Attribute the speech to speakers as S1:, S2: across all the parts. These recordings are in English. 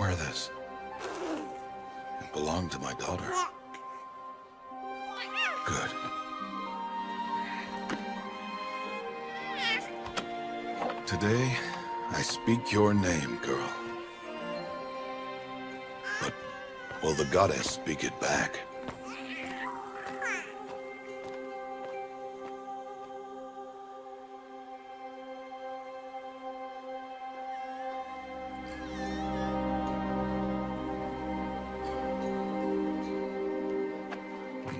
S1: Wear this. It belonged to my daughter. Good. Today, I speak your name, girl. But will the goddess speak it back?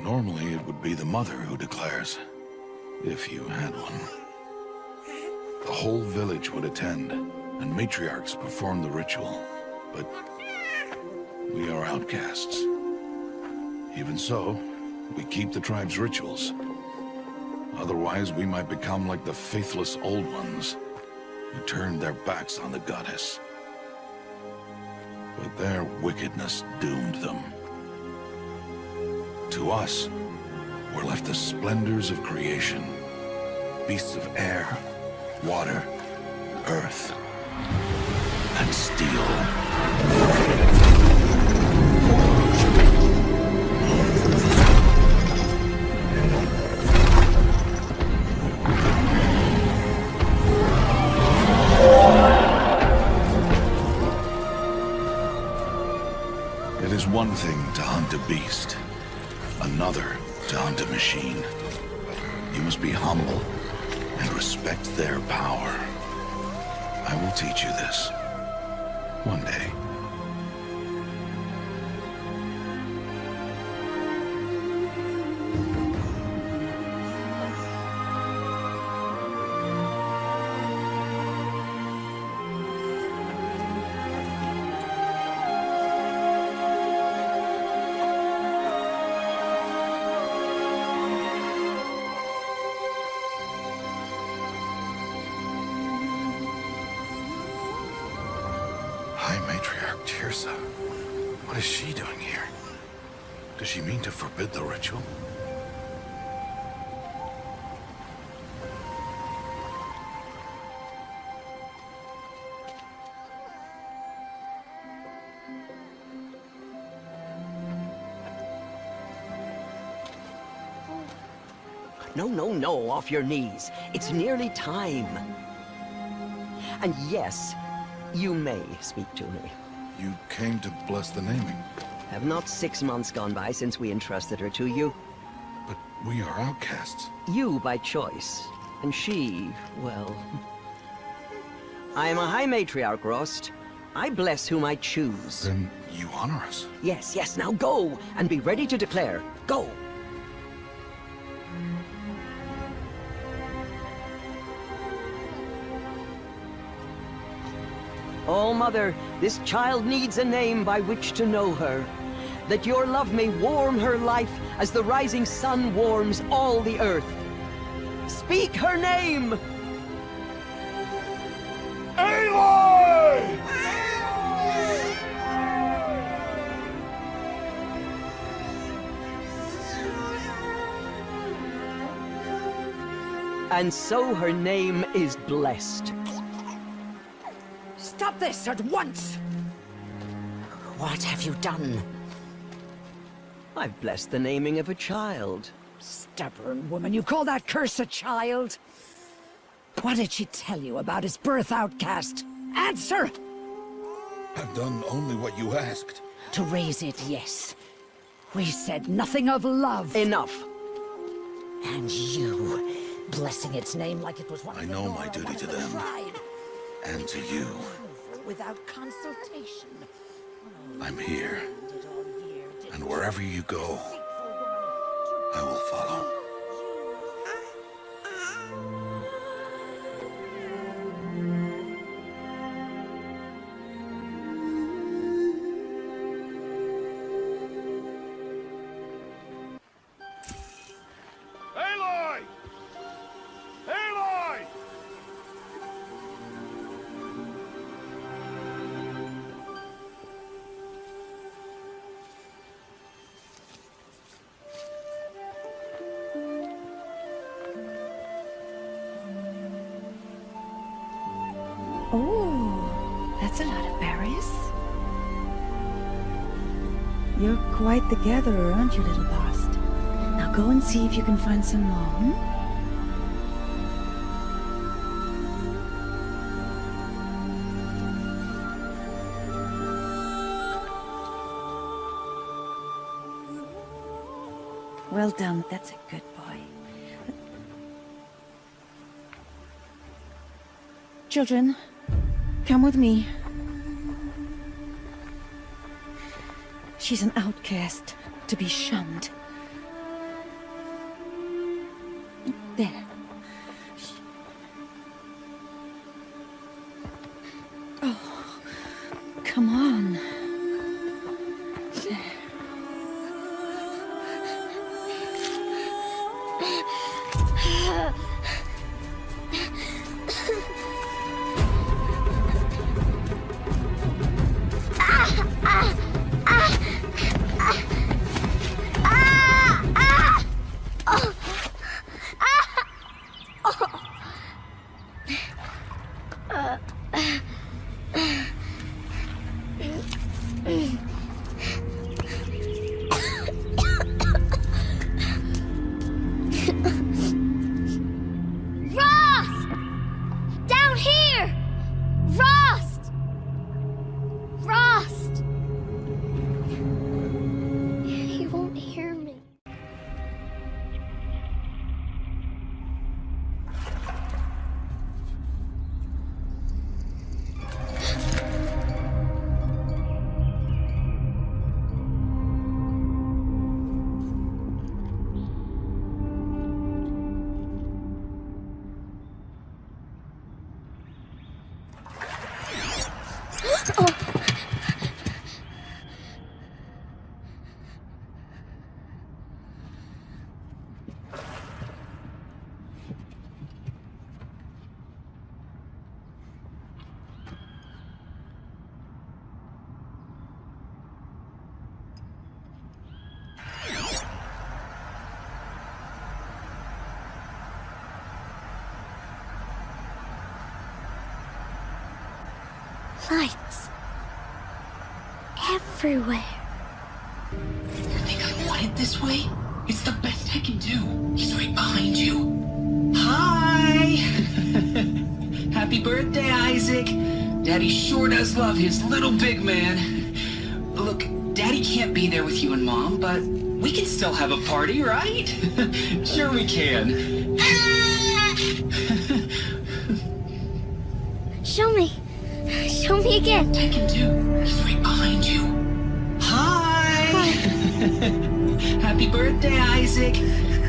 S1: Normally, it would be the mother who declares, if you had one. The whole village would attend, and matriarchs perform the ritual. But we are outcasts. Even so, we keep the tribe's rituals. Otherwise, we might become like the faithless Old Ones, who turned their backs on the goddess. But their wickedness doomed them. To us, were left the splendors of creation. Beasts of air, water, earth, and steel. It is one thing to hunt a beast, another to hunt a machine. You must be humble and respect their power. I will teach you this. One day. High Matriarch Teersa. What is she doing here? Does she mean to forbid the ritual?
S2: No, no, no, off your knees. It's nearly time. And yes, you may speak to me.
S1: You came to bless the naming.
S2: Have not 6 months gone by since we entrusted her to you?
S1: But we are outcasts.
S2: You by choice, and she, well... I am a High Matriarch, Rost. I bless whom I choose.
S1: Then you honor us.
S2: Yes, yes, now go, and be ready to declare. Go! Oh, Mother, this child needs a name by which to know her. That your love may warm her life as the rising sun warms all the earth. Speak her name!
S1: Aloy!
S2: And so her name is blessed.
S3: Stop this at once! What have you done?
S2: I've blessed the naming of a child.
S3: Stubborn woman, you call that curse a child? What did she tell you about his birth, outcast? Answer!
S1: I've done only what you asked.
S3: To raise it, yes. We said nothing of love.
S2: Enough.
S3: And you, blessing its name like it was one
S1: I
S3: of the
S1: know
S3: Nora,
S1: my duty
S3: one
S1: to
S3: of the
S1: them.
S3: tribe.
S1: And to you.
S3: Without consultation.
S1: I'm here.
S3: Did all year, did
S1: And wherever you go, I will follow.
S4: Aloy! Aloy!
S5: Oh, that's a lot of berries.
S4: You're quite the gatherer, aren't you, little Bast? Now go and see if you can find some more, hmm? Well done, that's a good boy. Children, come with me. She's an outcast, to be shunned. There. Oh, come on. There.
S5: Rost! Down here! Rost! Rost! He won't hear me. Lights. Everywhere.
S6: You think I want it this way? It's the best I can do. He's right behind you. Hi! Happy birthday, Isaac. Daddy sure does love his little big man. Look, Daddy can't be there with you and Mom, but we can still have a party, right? Sure we can.
S5: Show me. Show me again.
S6: I can do. He's right behind you. Hi! Happy birthday, Isaac.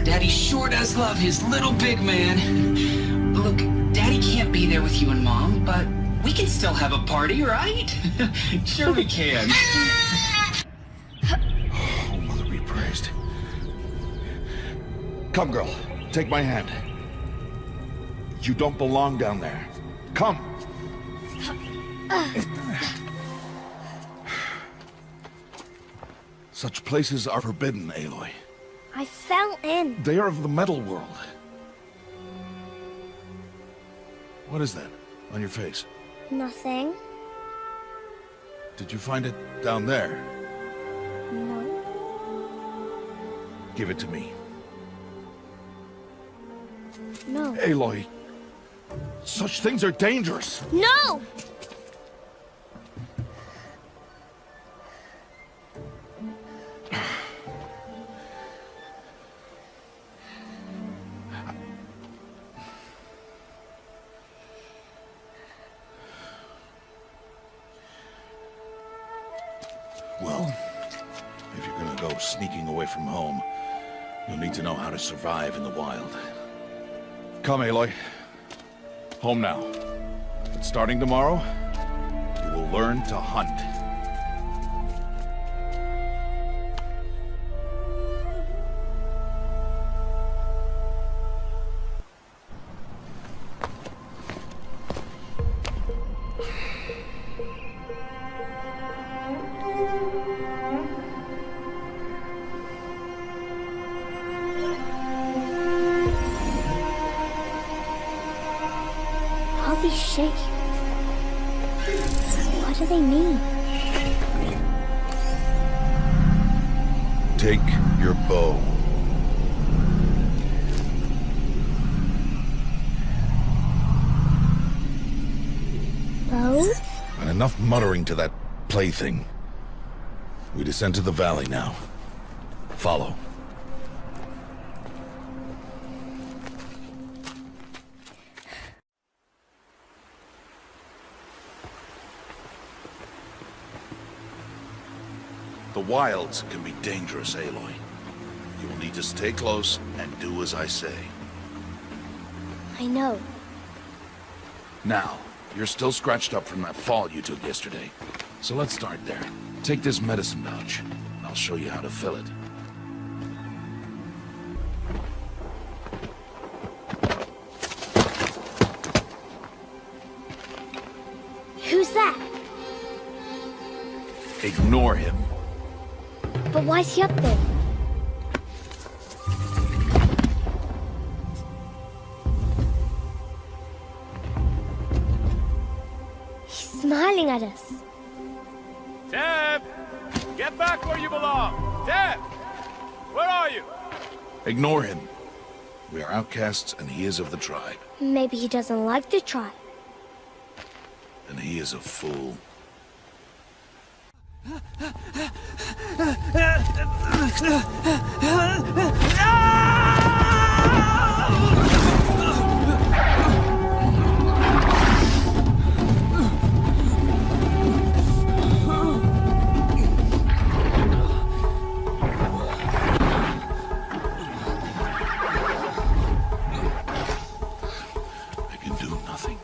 S6: Daddy sure does love his little big man. Look, Daddy can't be there with you and Mom, but we can still have a party, right? Sure we can.
S1: Oh, Mother be praised. Come, girl. Take my hand. You don't belong down there. Come. Such places are forbidden, Aloy.
S5: I fell in.
S1: They are of the metal world. What is that on your face?
S5: Nothing.
S1: Did you find it down there?
S5: No.
S1: Give it to me.
S5: No.
S1: Aloy, such things are dangerous.
S5: No!
S1: Well, if you're gonna go sneaking away from home, you'll need to know how to survive in the wild. Come, Aloy. Home now. But starting tomorrow, you will learn to hunt.
S5: All these shapes. What do they mean?
S1: Take your bow.
S5: Bo?
S1: And enough muttering to that plaything. We descend to the valley now. Follow. The wilds can be dangerous, Aloy. You will need to stay close and do as I say.
S5: I know.
S1: Now, you're still scratched up from that fall you took yesterday. So let's start there. Take this medicine pouch, and I'll show you how to fill it.
S5: Who's that?
S1: Ignore him.
S5: But why's he up there? He's smiling at us.
S7: Teb! Get back where you belong! Teb! Where are you?
S1: Ignore him. We are outcasts, and he is of the tribe.
S5: Maybe he doesn't like the tribe.
S1: And he is a fool. I can do nothing.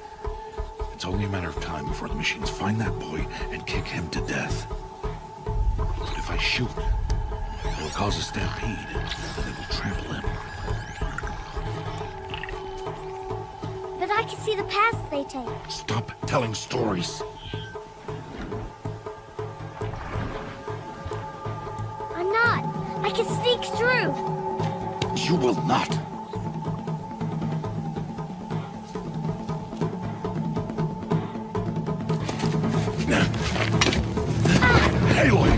S1: It's only a matter of time before the machines find that boy and kick him to death. But if I shoot, it will cause a stampede, and it will trample him.
S5: But I can see the paths they take.
S1: Stop telling stories.
S5: I'm not. I can sneak through.
S1: You will not. Aloy!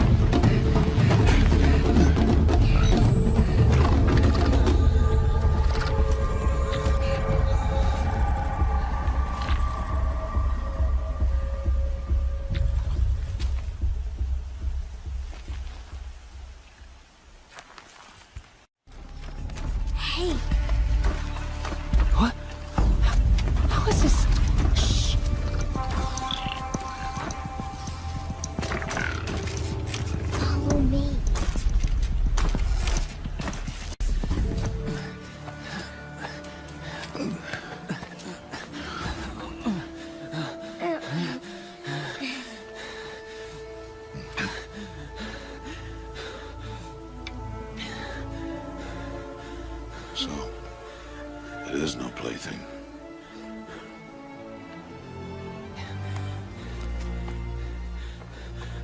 S5: Hey,
S2: What? How is this?
S5: follow me.
S1: So, it is no plaything.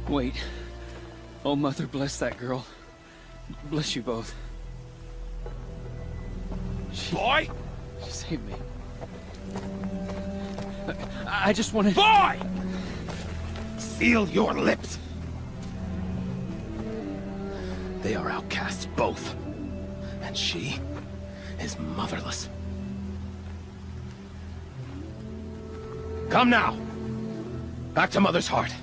S8: Wait. Oh, Mother, bless that girl. Bless you both.
S7: Boy!
S8: She saved me. I just wanted...
S7: Boy! Seal your lips! They are outcasts, both. And she is motherless. Come now! Back to Mother's heart.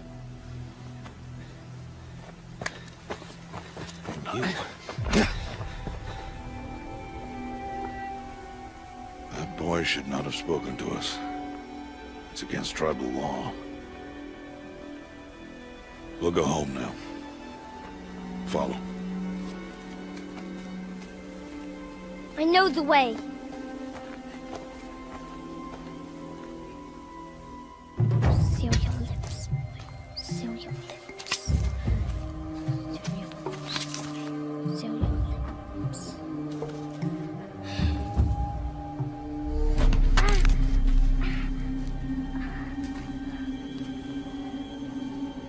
S7: You.
S1: That boy should not have spoken to us. It's against tribal law. We'll go home now. Follow.
S5: I know the way. Seal your lips, boy. Seal your lips. Seal your lips. Seal your lips.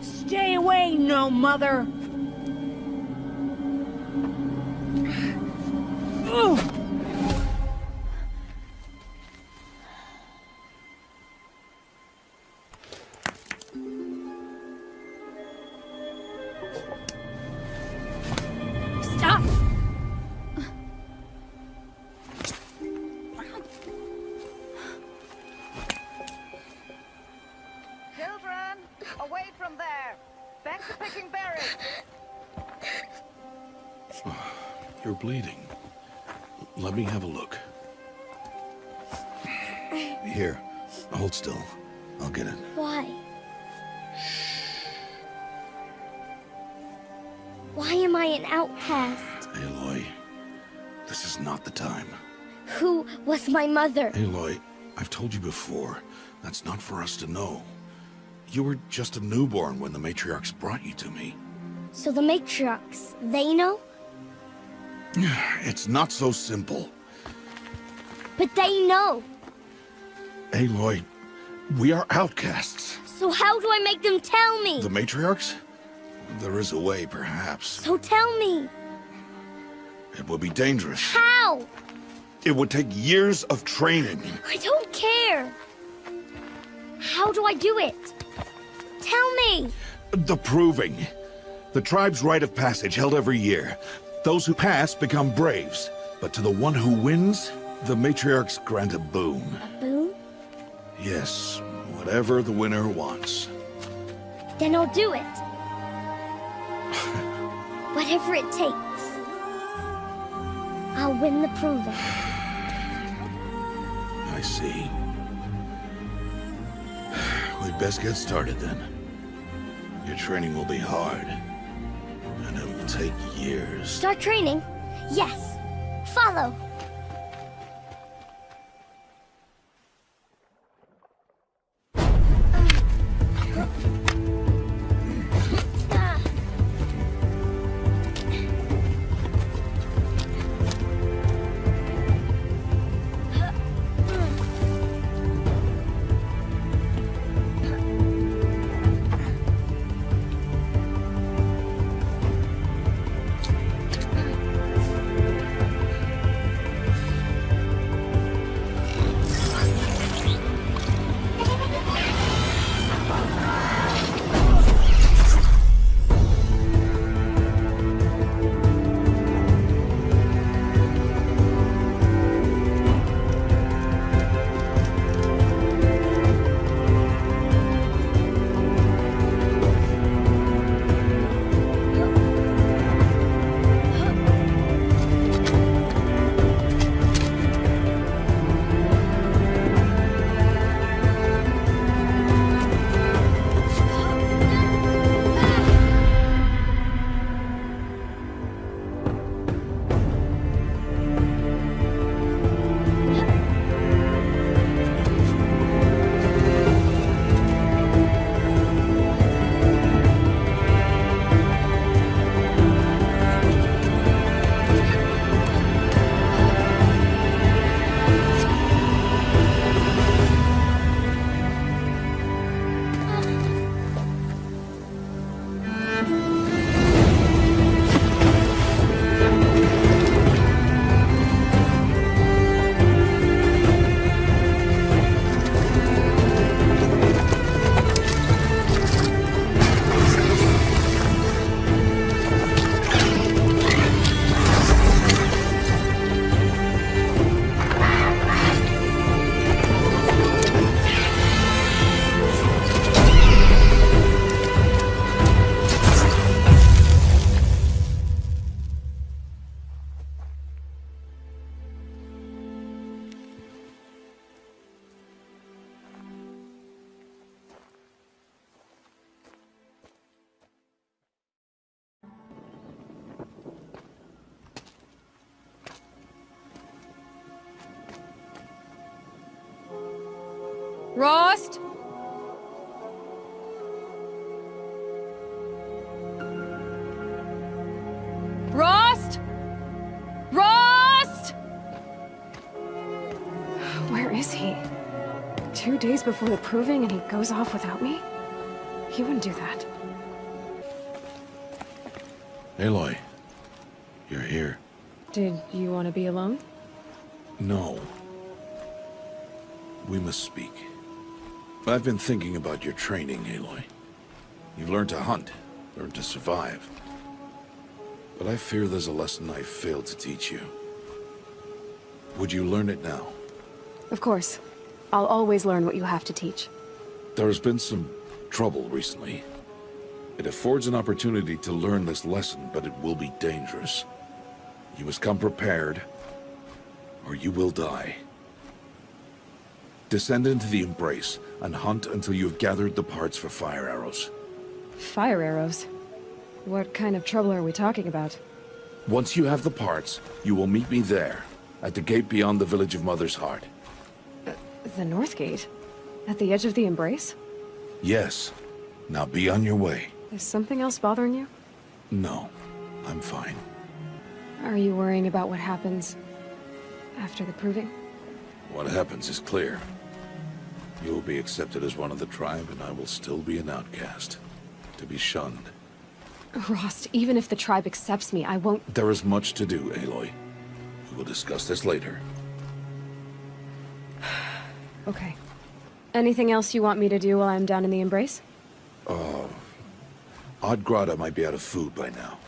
S3: Stay away, no mother! Ugh.
S2: Picking berries!
S1: You're bleeding. Let me have a look. Here, hold still. I'll get it.
S5: Why? Why am I an outcast?
S1: Aloy, this is not the time.
S5: Who was my mother?
S1: Aloy, I've told you before, that's not for us to know. You were just a newborn when the matriarchs brought you to me.
S5: So the matriarchs, they know?
S1: It's not so simple.
S5: But they know.
S1: Aloy, we are outcasts.
S5: So how do I make them tell me?
S1: The matriarchs? There is a way, perhaps.
S5: So tell me.
S1: It would be dangerous.
S5: How?
S1: It would take years of training.
S5: I don't care. How do I do it? Tell me.
S1: The proving. The tribe's rite of passage held every year. Those who pass become braves. But to the one who wins, the matriarchs grant a boon.
S5: A boon?
S1: Yes, whatever the winner wants.
S5: Then I'll do it. Whatever it takes. I'll win the proving.
S1: I see. We'd best get started then. Your training will be hard. And it will take years.
S5: Start training? Yes. Follow.
S9: Rost? Rost? Rost?
S10: Where is he? 2 days before the proving and he goes off without me? He wouldn't do that.
S1: Aloy, you're here.
S10: Did you want to be alone?
S1: No. We must speak. I've been thinking about your training, Aloy. You've learned to hunt, learned to survive. But I fear there's a lesson I failed to teach you. Would you learn it now?
S10: Of course. I'll always learn what you have to teach.
S1: There has been some trouble recently. It affords an opportunity to learn this lesson, but it will be dangerous. You must come prepared, or you will die. Descend into the Embrace, and hunt until you have gathered the parts for fire arrows.
S10: Fire arrows? What kind of trouble are we talking about?
S1: Once you have the parts, you will meet me there, at the gate beyond the village of Mother's Heart.
S10: The North Gate? At the edge of the Embrace?
S1: Yes. Now be on your way.
S10: Is something else bothering you?
S1: No, I'm fine.
S10: Are you worrying about what happens after the proving?
S1: What happens is clear. You will be accepted as one of the tribe, and I will still be an outcast. To be shunned.
S10: Rost, even if the tribe accepts me, I won't—
S1: There is much to do, Aloy. We will discuss this later.
S10: Okay. Anything else you want me to do while I'm down in the Embrace?
S1: Odd Grata might be out of food by now.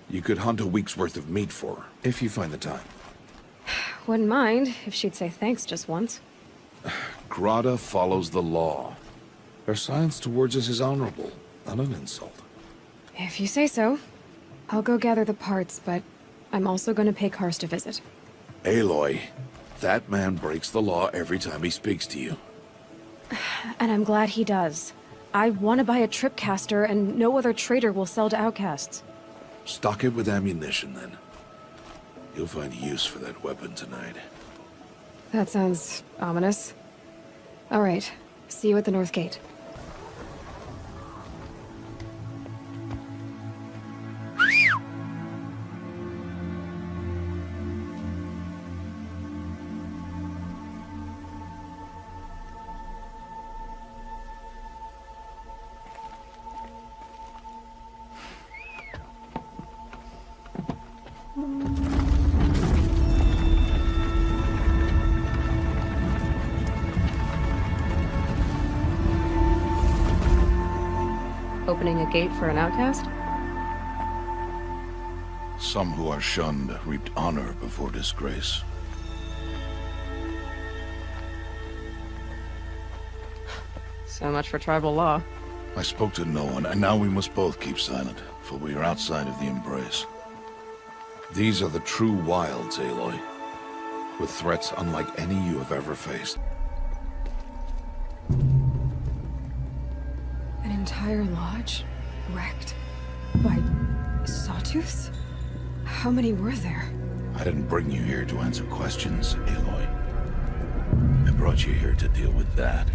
S1: You could hunt a week's worth of meat for her, if you find the time.
S10: Wouldn't mind if she'd say thanks just once.
S1: Grata follows the law. Her science towards us is honorable, not an insult.
S10: If you say so. I'll go gather the parts, but I'm also gonna pay Karst a visit.
S1: Aloy, that man breaks the law every time he speaks to you.
S10: And I'm glad he does. I want to buy a tripcaster, and no other trader will sell to outcasts.
S1: Stock it with ammunition, then. You'll find use for that weapon tonight.
S10: That sounds ominous. All right. See you at the North Gate. Opening a gate for an outcast?
S1: Some who are shunned reaped honor before disgrace.
S10: So much for tribal law.
S1: I spoke to no one, and now we must both keep silent, for we are outside of the Embrace. These are the true wilds, Aloy, with threats unlike any you have ever faced.
S10: An entire lodge? Wrecked? By sawtooths? How many were there?
S1: I didn't bring you here to answer questions, Aloy. I brought you here to deal with that.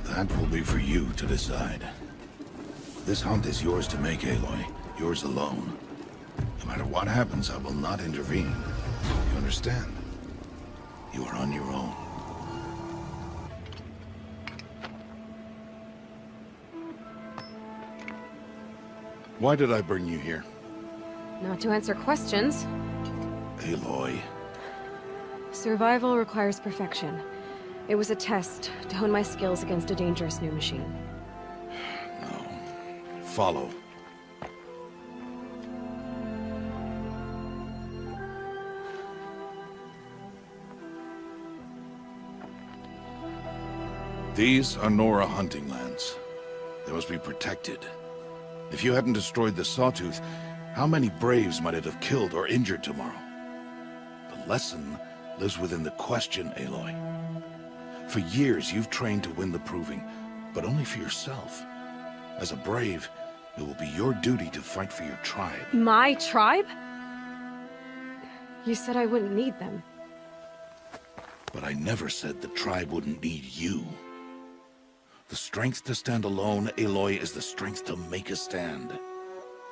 S1: That will be for you to decide. This hunt is yours to make, Aloy. Yours alone. No matter what happens, I will not intervene. You understand? You are on your own. Why did I bring you here?
S10: Not to answer questions.
S1: Aloy.
S10: Survival requires perfection. It was a test to hone my skills against a dangerous new machine.
S1: No. Follow. These are Nora hunting lands. They must be protected. If you hadn't destroyed the Sawtooth, how many Braves might it have killed or injured tomorrow? The lesson lives within the question, Aloy. For years, you've trained to win the Proving, but only for yourself. As a Brave, it will be your duty to fight for your tribe.
S10: My tribe? You said I wouldn't need them.
S1: But I never said the tribe wouldn't need you. The strength to stand alone, Aloy, is the strength to make a stand.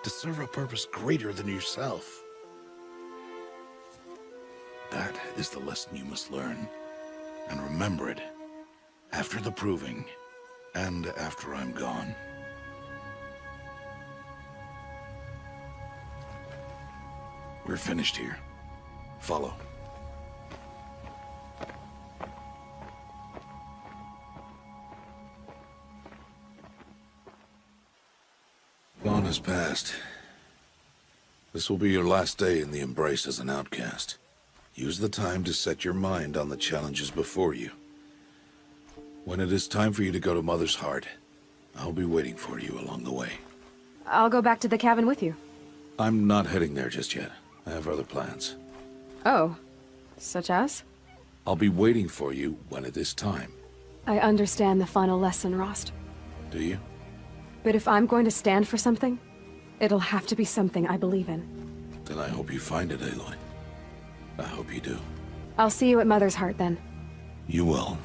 S1: To serve a purpose greater than yourself. That is the lesson you must learn. And remember it, after the Proving, and after I'm gone. We're finished here. Follow. Dawn has passed. This will be your last day in the Embrace as an outcast. Use the time to set your mind on the challenges before you. When it is time for you to go to Mother's Heart, I'll be waiting for you along the way.
S10: I'll go back to the cabin with you.
S1: I'm not heading there just yet. I have other plans.
S10: Oh. Such as?
S1: I'll be waiting for you when it is time.
S10: I understand the final lesson, Rost.
S1: Do you?
S10: But if I'm going to stand for something, it'll have to be something I believe in.
S1: Then I hope you find it, Aloy. I hope you do.
S10: I'll see you at Mother's Heart, then.
S1: You will.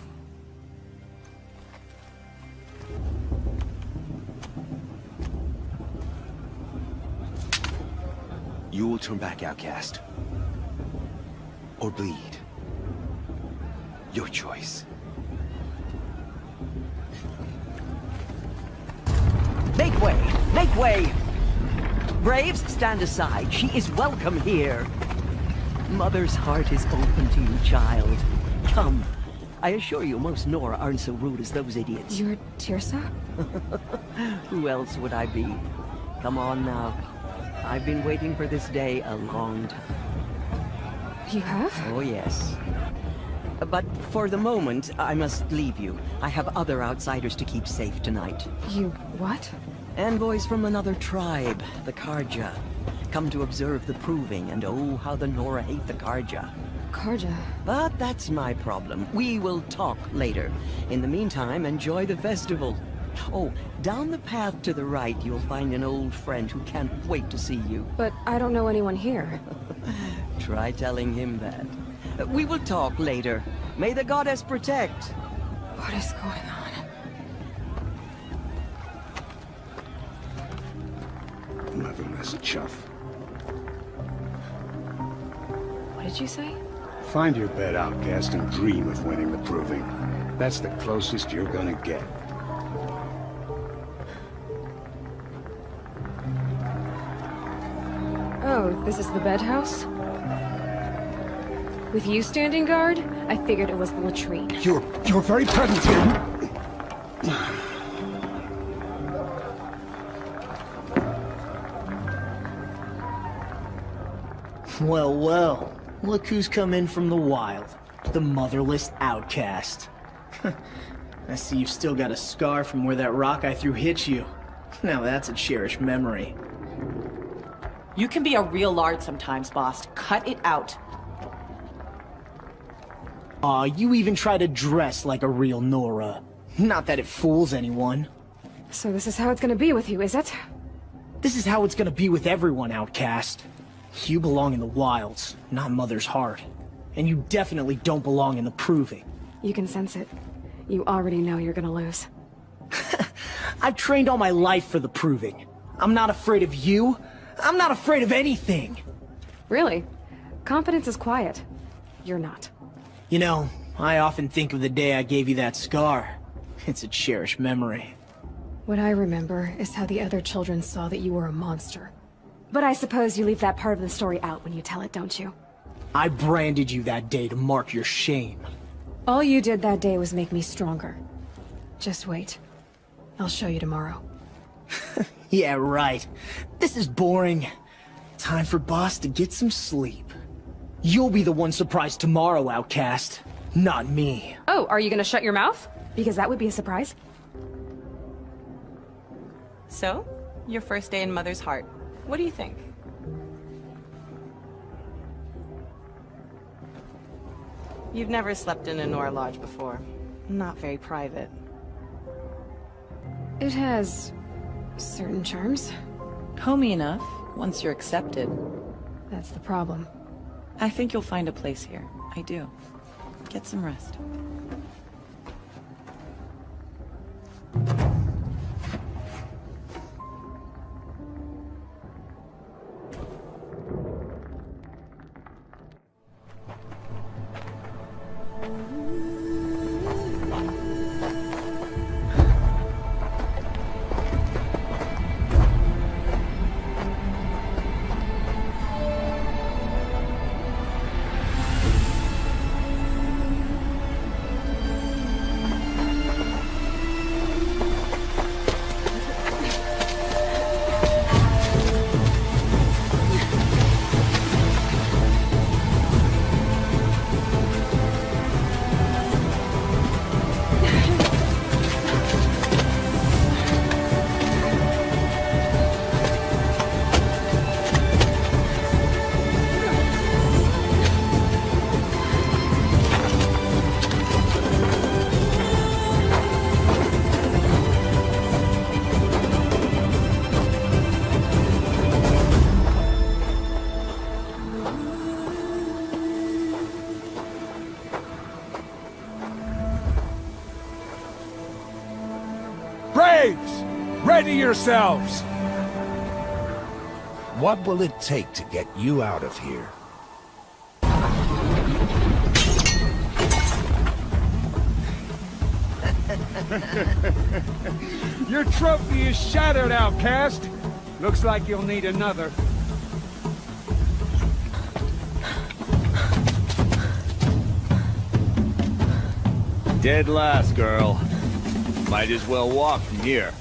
S11: You will turn back, outcast. Or bleed. Your choice.
S2: Make way! Make way! Braves, stand aside. She is welcome here. Mother's Heart is open to you, child. Come. I assure you, most Nora aren't so rude as those idiots.
S10: You're Teersa?
S2: Who else would I be? Come on now. I've been waiting for this day a long time.
S10: You have?
S2: Oh, yes. But for the moment, I must leave you. I have other outsiders to keep safe tonight.
S10: You what?
S2: Envoys from another tribe, the Carja. Come to observe the proving, and oh, how the Nora hate the Carja.
S10: Carja?
S2: But that's my problem. We will talk later. In the meantime, enjoy the festival. Oh, down the path to the right, you'll find an old friend who can't wait to see you.
S10: But I don't know anyone here.
S2: Try telling him that. We will talk later. May the goddess protect.
S10: What is going on?
S12: Motherless chuff.
S10: What did you say?
S12: Find your bed, outcast, and dream of winning the proving. That's the closest you're gonna get.
S10: Oh, this is the bed house? With you standing guard, I figured it was the latrine.
S12: Your very presence here.
S13: Well, well. Look who's come in from the wild. The motherless outcast. I see you've still got a scar from where that rock I threw hit you. Now that's a cherished memory.
S14: You can be a real lard sometimes, boss. Cut it out.
S13: Aw, you even try to dress like a real Nora. Not that it fools anyone.
S10: So this is how it's gonna be with you, is it?
S13: This is how it's gonna be with everyone, outcast. You belong in the wilds, not Mother's Heart. And you definitely don't belong in the proving.
S10: You can sense it. You already know you're gonna lose.
S13: I've trained all my life for the proving. I'm not afraid of you. I'm not afraid of anything.
S10: Really? Confidence is quiet. You're not.
S13: You know, I often think of the day I gave you that scar. It's a cherished memory.
S10: What I remember is how the other children saw that you were a monster. But I suppose you leave that part of the story out when you tell it, don't you?
S13: I branded you that day to mark your shame.
S10: All you did that day was make me stronger. Just wait. I'll show you tomorrow.
S13: Yeah, right. This is boring. Time for Boss to get some sleep. You'll be the one surprised tomorrow, outcast. Not me.
S10: Oh, are you gonna shut your mouth? Because that would be a surprise.
S14: So, your first day in Mother's Heart. What do you think? You've never slept in a Nora Lodge before. Not very private.
S10: It has certain charms.
S14: Homey enough, once you're accepted.
S10: That's the problem.
S14: I think you'll find a place here. I do. Get some rest.
S15: Ready yourselves!
S16: What will it take to get you out of here?
S15: Your trophy is shattered, outcast. Looks like you'll need another.
S7: Dead last, girl. Might as well walk from here.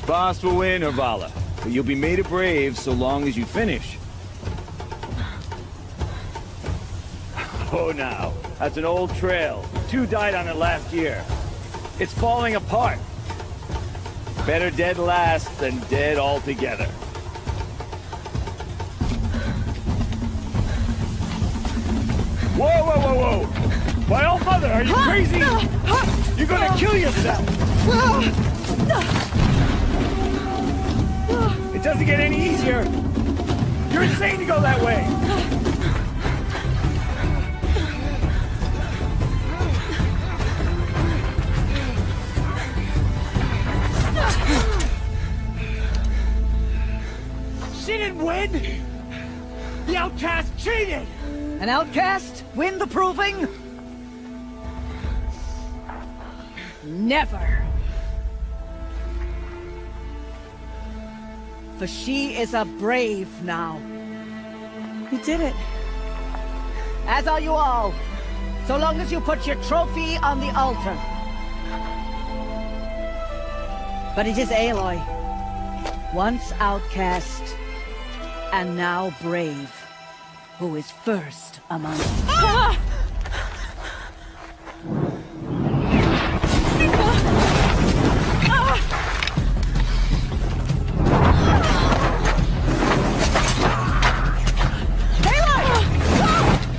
S7: Boss will win, or Vala, but you'll be made a brave so long as you finish. Oh, now. That's an old trail. 2 died on it last year. It's falling apart. Better dead last than dead altogether. Whoa, whoa, whoa, whoa! My old mother, are you crazy? You're gonna kill yourself! It doesn't get any easier! You're insane to go that way!
S13: She didn't win! The outcast cheated!
S3: An outcast? Win the proving? Never. For she is a brave now.
S14: You did it.
S3: As are you all. So long as you put your trophy on the altar. But it is Aloy. Once outcast, and now brave, who is first among us.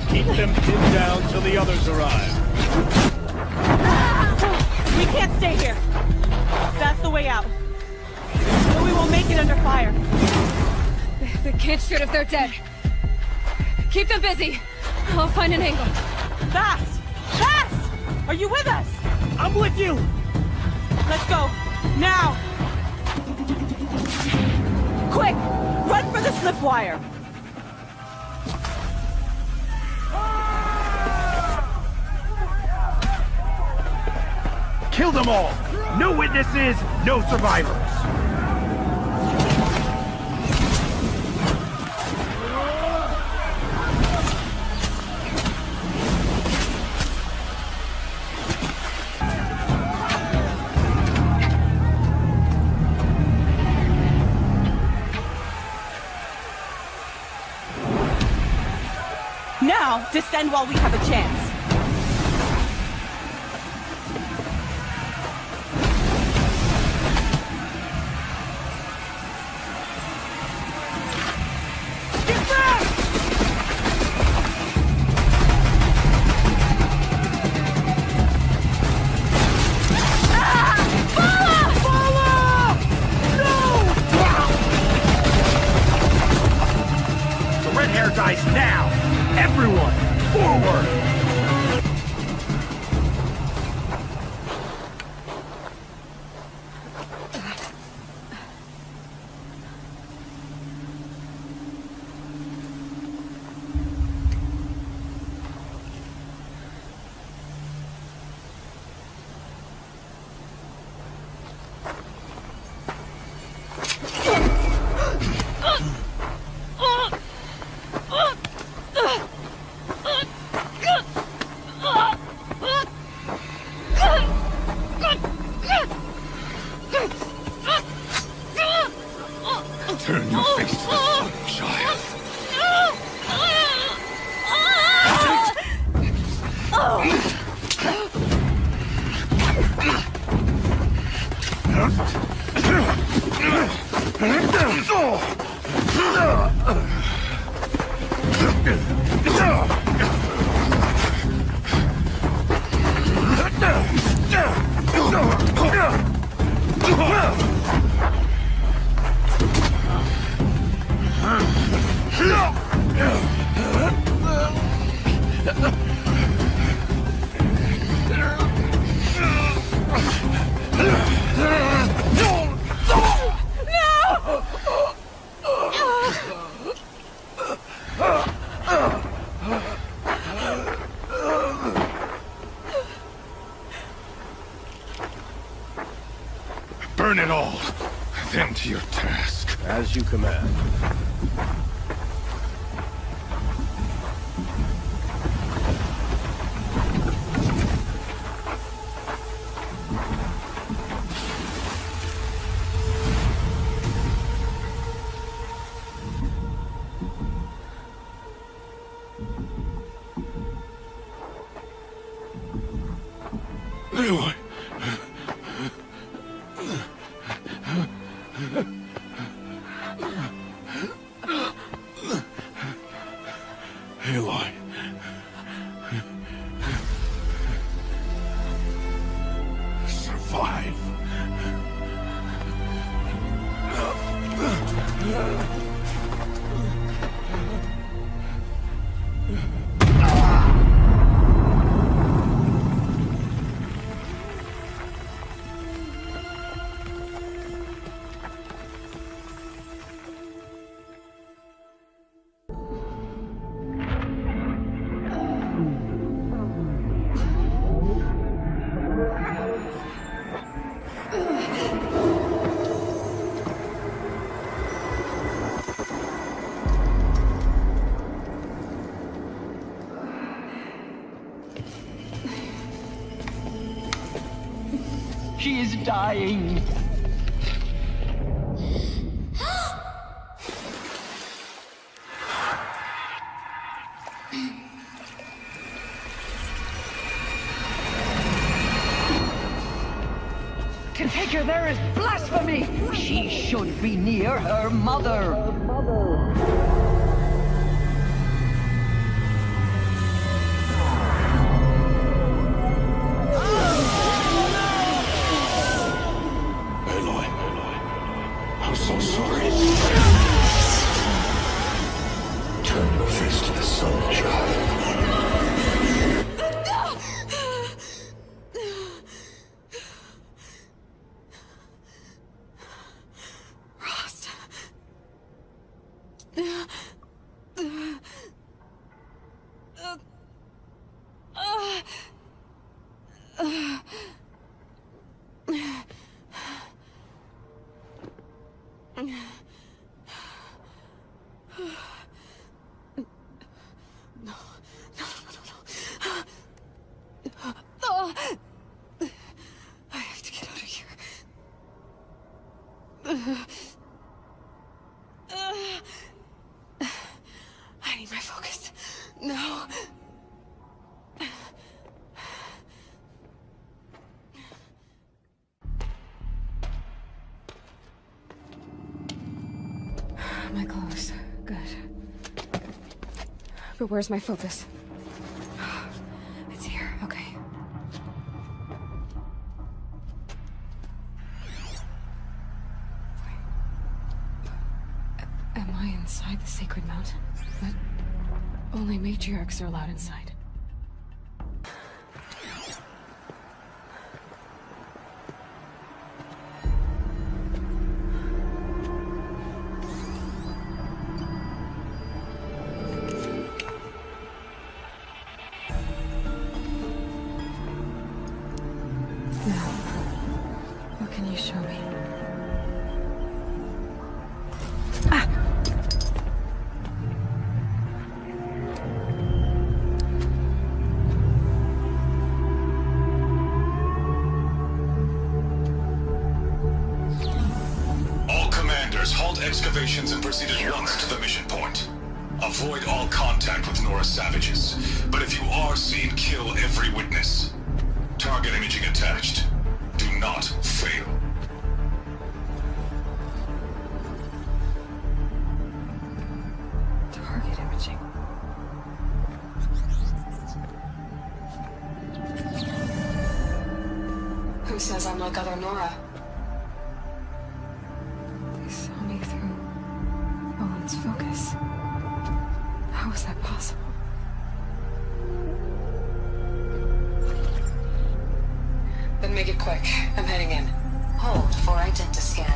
S7: Keep them pinned down till the others arrive.
S14: We can't stay here. That's the way out. But we won't make it under fire.
S9: They can't shoot if they're dead. Keep them busy. I'll find an angle.
S14: Fast! Fast! Are you with us?
S13: I'm with you!
S14: Let's go. Now! Quick! Run for the slip wire!
S11: Kill them all! No witnesses, no survivors!
S14: Now, descend while we have a chance.
S11: Dies now! Everyone, forward!
S1: Turn your face to the sun, child. What's your task?
S11: As you command.
S1: Aloy! Aloy. Survive.
S2: She is dying. To take her there is blasphemy! She should be near her mother!
S1: Aloy. I'm so sorry. Turn your face to the sun, child.
S9: I have to get out of here. I need my focus. No.
S10: My clothes. Good. But where's my focus? It's here. Okay. Am I inside the sacred mountain? But only matriarchs are allowed inside. Now, what can you show me?
S17: All commanders, halt excavations and proceed at once to the mission point. Avoid all contact with Nora savages, but if you are seen, kill every witness. Target imaging attached. Do not fail.
S10: Target imaging. Who says I'm like other Nora? They saw me through Owen's focus. How is that possible? Then make it quick. I'm heading in.
S18: Hold for identiscan.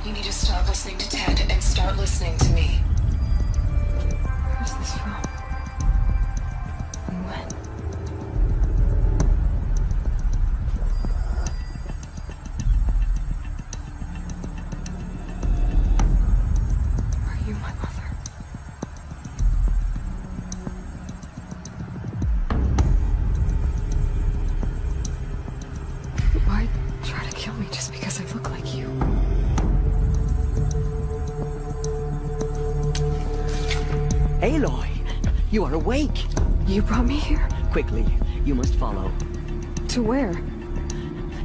S10: You need to stop listening to Ted and start listening to me. Where's this from? And when?
S2: Aloy, you are awake.
S9: You brought me here?
S2: Quickly, you must follow.
S9: To where?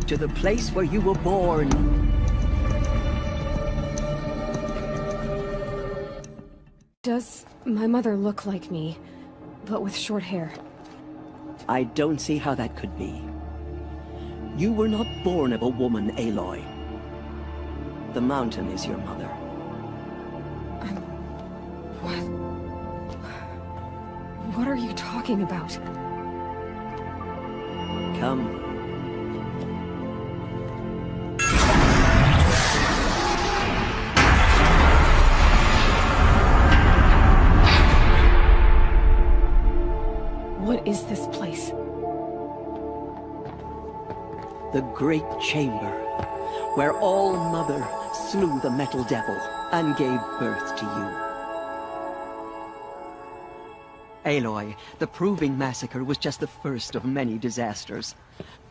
S2: To the place where you were born.
S9: Does my mother look like me, but with short hair?
S2: I don't see how that could be. You were not born of a woman, Aloy. The mountain is your mother.
S9: What are you talking about?
S2: Come.
S9: What is this place?
S2: The Great Chamber, where All-Mother slew the Metal Devil and gave birth to you. Aloy, the Proving Massacre was just the first of many disasters.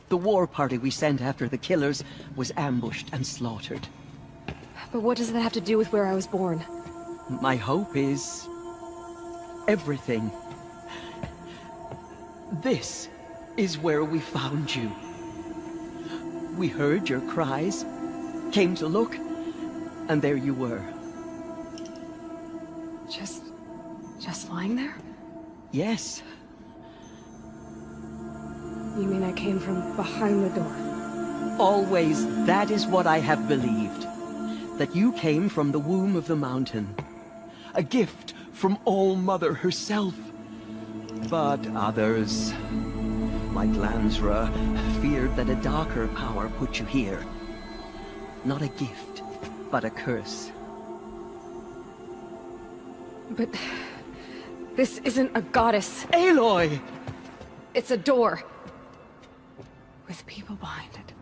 S2: The war party we sent after the killers was ambushed and slaughtered.
S9: But what does that have to do with where I was born?
S2: My hope is... everything. This is where we found you. We heard your cries, came to look, and there you were.
S9: Just lying there?
S2: Yes.
S9: You mean I came from behind the door?
S2: Always, that is what I have believed. That you came from the womb of the mountain. A gift from All-Mother herself. But others, like Lansra, feared that a darker power put you here. Not a gift, but a curse.
S9: But... this isn't a goddess.
S2: Aloy!
S9: It's a door. With people behind it.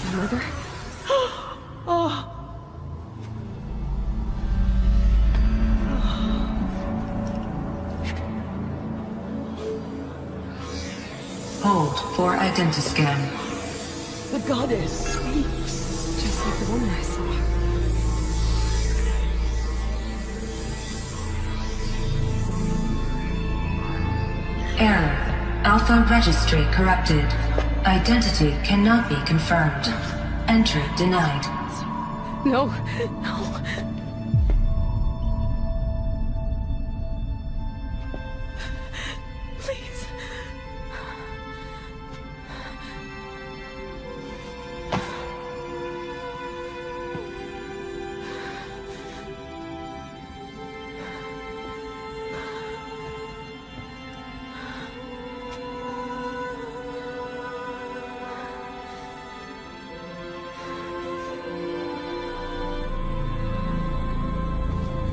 S9: My mother?
S2: Oh!
S18: Hold for identiscan.
S2: The goddess speaks.
S9: Just like the woman I saw.
S18: Error. Alpha registry corrupted. Identity cannot be confirmed. Entry denied.
S9: No, no. Please.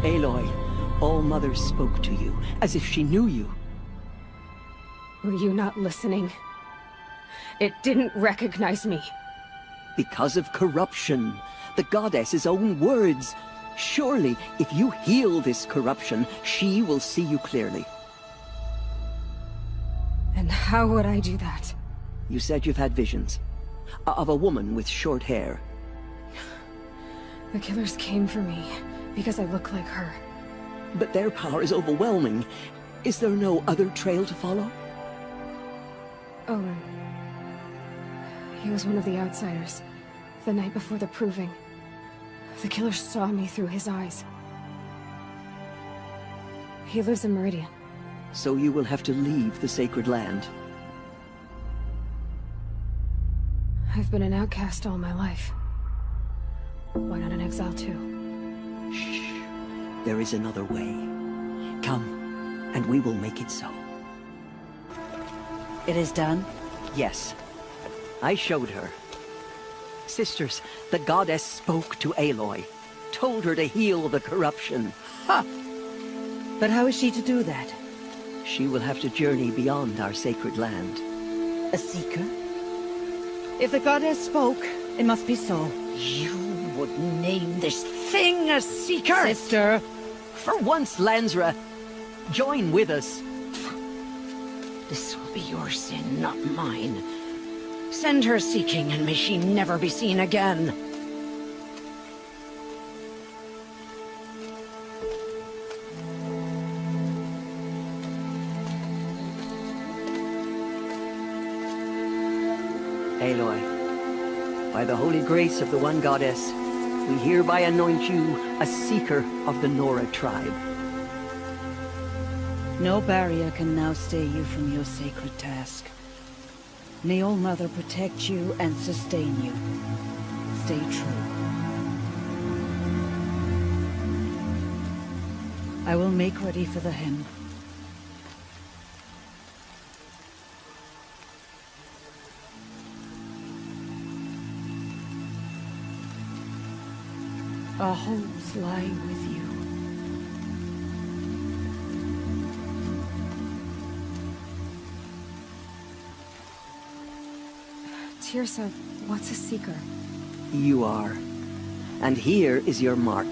S2: Aloy, All-Mother spoke to you, as if she knew you.
S9: Were you not listening? It didn't recognize me.
S2: Because of corruption. The goddess's own words. Surely, if you heal this corruption, she will see you clearly.
S9: And how would I do that?
S2: You said you've had visions. Of a woman with short hair.
S9: The killers came for me, because I look like her.
S2: But their power is overwhelming. Is there no other trail to follow?
S9: Owen. He was one of the outsiders. The night before the Proving. The killers saw me through his eyes. He lives in Meridian.
S2: So you will have to leave the sacred land.
S9: I've been an outcast all my life. Why not an exile too?
S2: Shh. There is another way. Come, and we will make it so.
S3: It is done?
S2: Yes. I showed her. Sisters, the goddess spoke to Aloy. Told her to heal the corruption.
S3: Ha! But how is she to do that?
S2: She will have to journey beyond our sacred land.
S3: A seeker? If the goddess spoke, it must be so. You would name this thing a seeker?
S2: Sister! For once, Lansra, join with us.
S3: This will be your sin, not mine. Send her seeking, and may she never be seen again.
S2: Aloy, by the holy grace of the One Goddess, we hereby anoint you a Seeker of the Nora tribe.
S4: No barrier can now stay you from your sacred task. May All Mother protect you and sustain you. Stay true. I will make ready for the hymn. Our homes lie with you.
S9: Teersa, what's a Seeker?
S2: You are. And here is your mark.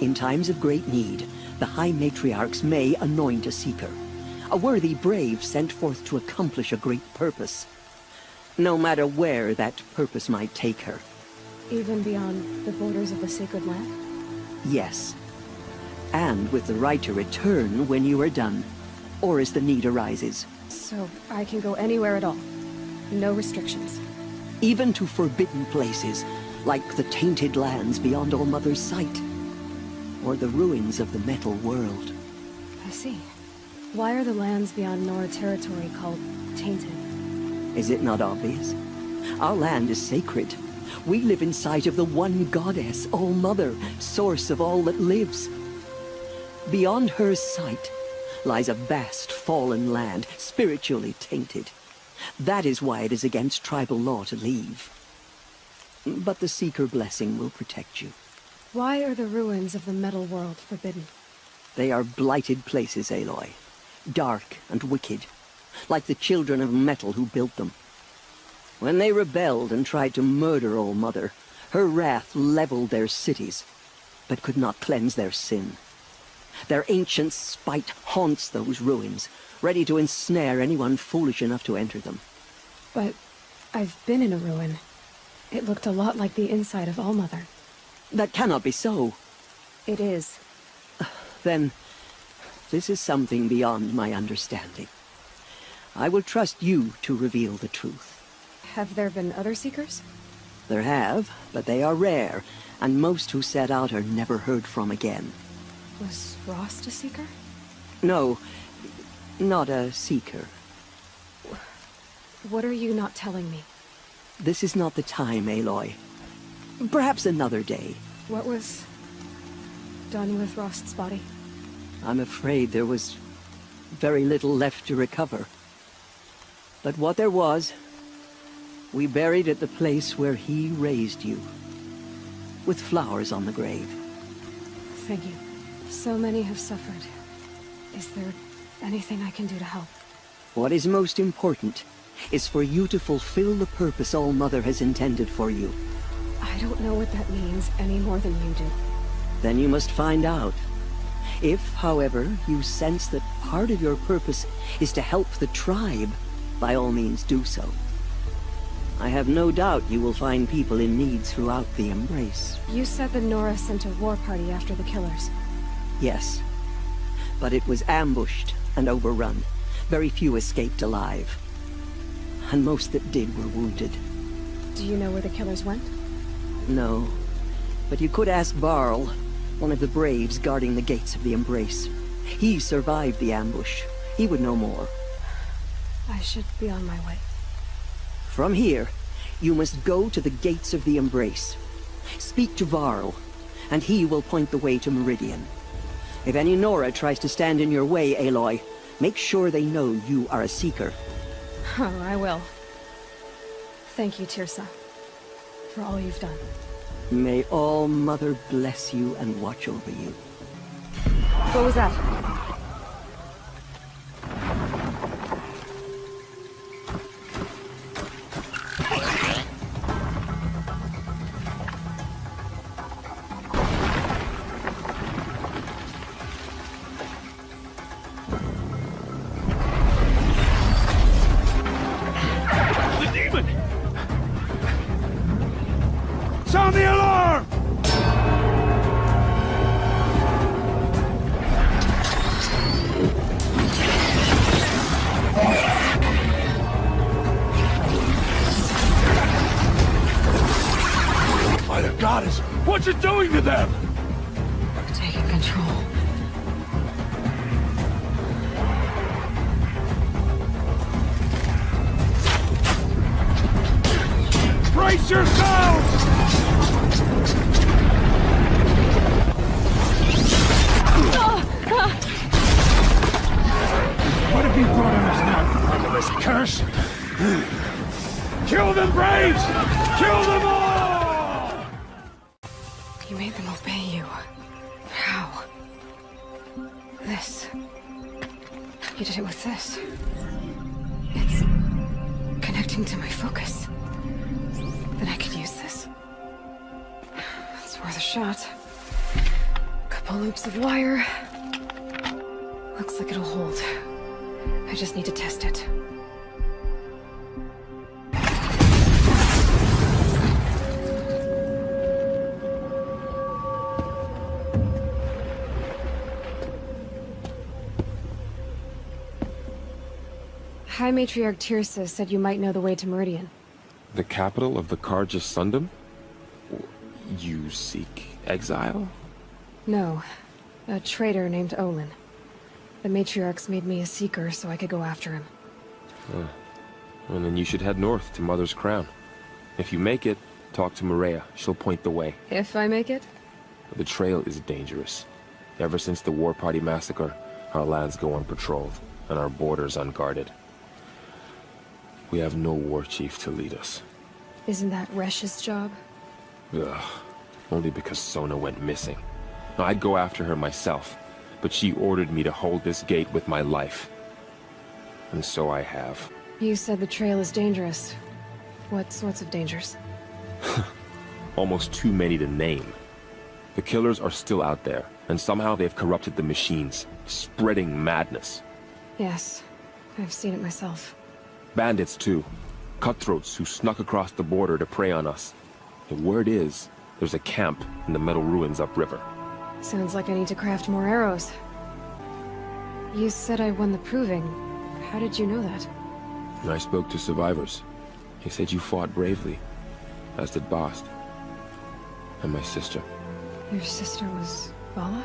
S2: In times of great need, the High Matriarchs may anoint a Seeker. A worthy brave sent forth to accomplish a great purpose. No matter where that purpose might take her.
S9: Even beyond the borders of the Sacred Land?
S2: Yes. And with the right to return when you are done, or as the need arises.
S9: So I can go anywhere at all? No restrictions?
S2: Even to forbidden places, like the tainted lands beyond All Mother's sight. Or the ruins of the Metal World.
S9: I see. Why are the lands beyond Nora territory called tainted?
S2: Is it not obvious? Our land is sacred. We live in sight of the One Goddess, All Mother, source of all that lives. Beyond her sight lies a vast fallen land, spiritually tainted. That is why it is against tribal law to leave. But the Seeker blessing will protect you.
S9: Why are the ruins of the Metal World forbidden?
S2: They are blighted places, Aloy. Dark and wicked, like the children of metal who built them. When they rebelled and tried to murder All Mother, her wrath leveled their cities, but could not cleanse their sin. Their ancient spite haunts those ruins, ready to ensnare anyone foolish enough to enter them.
S9: But I've been in a ruin. It looked a lot like the inside of All Mother.
S2: That cannot be so.
S9: It is.
S2: Then, this is something beyond my understanding. I will trust you to reveal the truth.
S9: Have there been other Seekers?
S2: There have, but they are rare, and most who set out are never heard from again.
S9: Was Rost a Seeker?
S2: No, not a Seeker.
S9: What are you not telling me?
S2: This is not the time, Aloy. Perhaps another day.
S9: What was done with Rost's body?
S2: I'm afraid there was very little left to recover. But what there was, we buried at the place where he raised you, with flowers on the grave.
S9: Thank you. So many have suffered. Is there anything I can do to help?
S2: What is most important is for you to fulfill the purpose All Mother has intended for you.
S9: I don't know what that means any more than you do.
S2: Then you must find out. If, however, you sense that part of your purpose is to help the tribe, by all means do so. I have no doubt you will find people in need throughout the Embrace.
S9: You said the Nora sent a war party after the Killers.
S2: Yes. But it was ambushed and overrun. Very few escaped alive. And most that did were wounded.
S9: Do you know where the Killers went?
S2: No. But you could ask Varl, one of the Braves guarding the gates of the Embrace. He survived the ambush. He would know more.
S9: I should be on my way.
S2: From here, you must go to the gates of the Embrace. Speak to Varl, and he will point the way to Meridian. If any Nora tries to stand in your way, Aloy, make sure they know you are a Seeker.
S9: Oh, I will. Thank you, Teersa, for all you've done.
S2: May All Mother bless you and watch over you.
S9: What was that?
S15: Sound the alarm!
S9: Taking control.
S15: Brace yourselves! What have you brought on us now, motherless curse? Kill them, Braves! Kill them all!
S9: You made them obey you. How? This. You did it with this. It's connecting to my focus. Then I could use this. It's worth a shot. Couple loops of wire. Looks like it'll hold. I just need to test it. High Matriarch Tirsa said you might know the way to Meridian.
S19: The capital of the Carja Sundom? You seek exile?
S9: No. A traitor named Olin. The Matriarchs made me a seeker so I could go after him.
S19: And then you should head north to Mother's Crown. If you make it, talk to Maria. She'll point the way.
S9: If I make it?
S19: The trail is dangerous. Ever since the War Party massacre, our lands go unpatrolled, and our borders unguarded. We have no war chief to lead us.
S9: Isn't that Resh's job?
S19: Ugh. Only because Sona went missing. I'd go after her myself, but she ordered me to hold this gate with my life. And so I have.
S9: You said the trail is dangerous. What sorts of dangers?
S19: Almost too many to name. The killers are still out there, and somehow they've corrupted the machines, spreading madness.
S9: Yes, I've seen it myself.
S19: Bandits, too. Cutthroats who snuck across the border to prey on us. The word is, there's a camp in the metal ruins upriver.
S9: Sounds like I need to craft more arrows. You said I won the proving. How did you know that?
S19: I spoke to survivors. They said you fought bravely, as did Bast. And my sister.
S9: Your sister was Vala?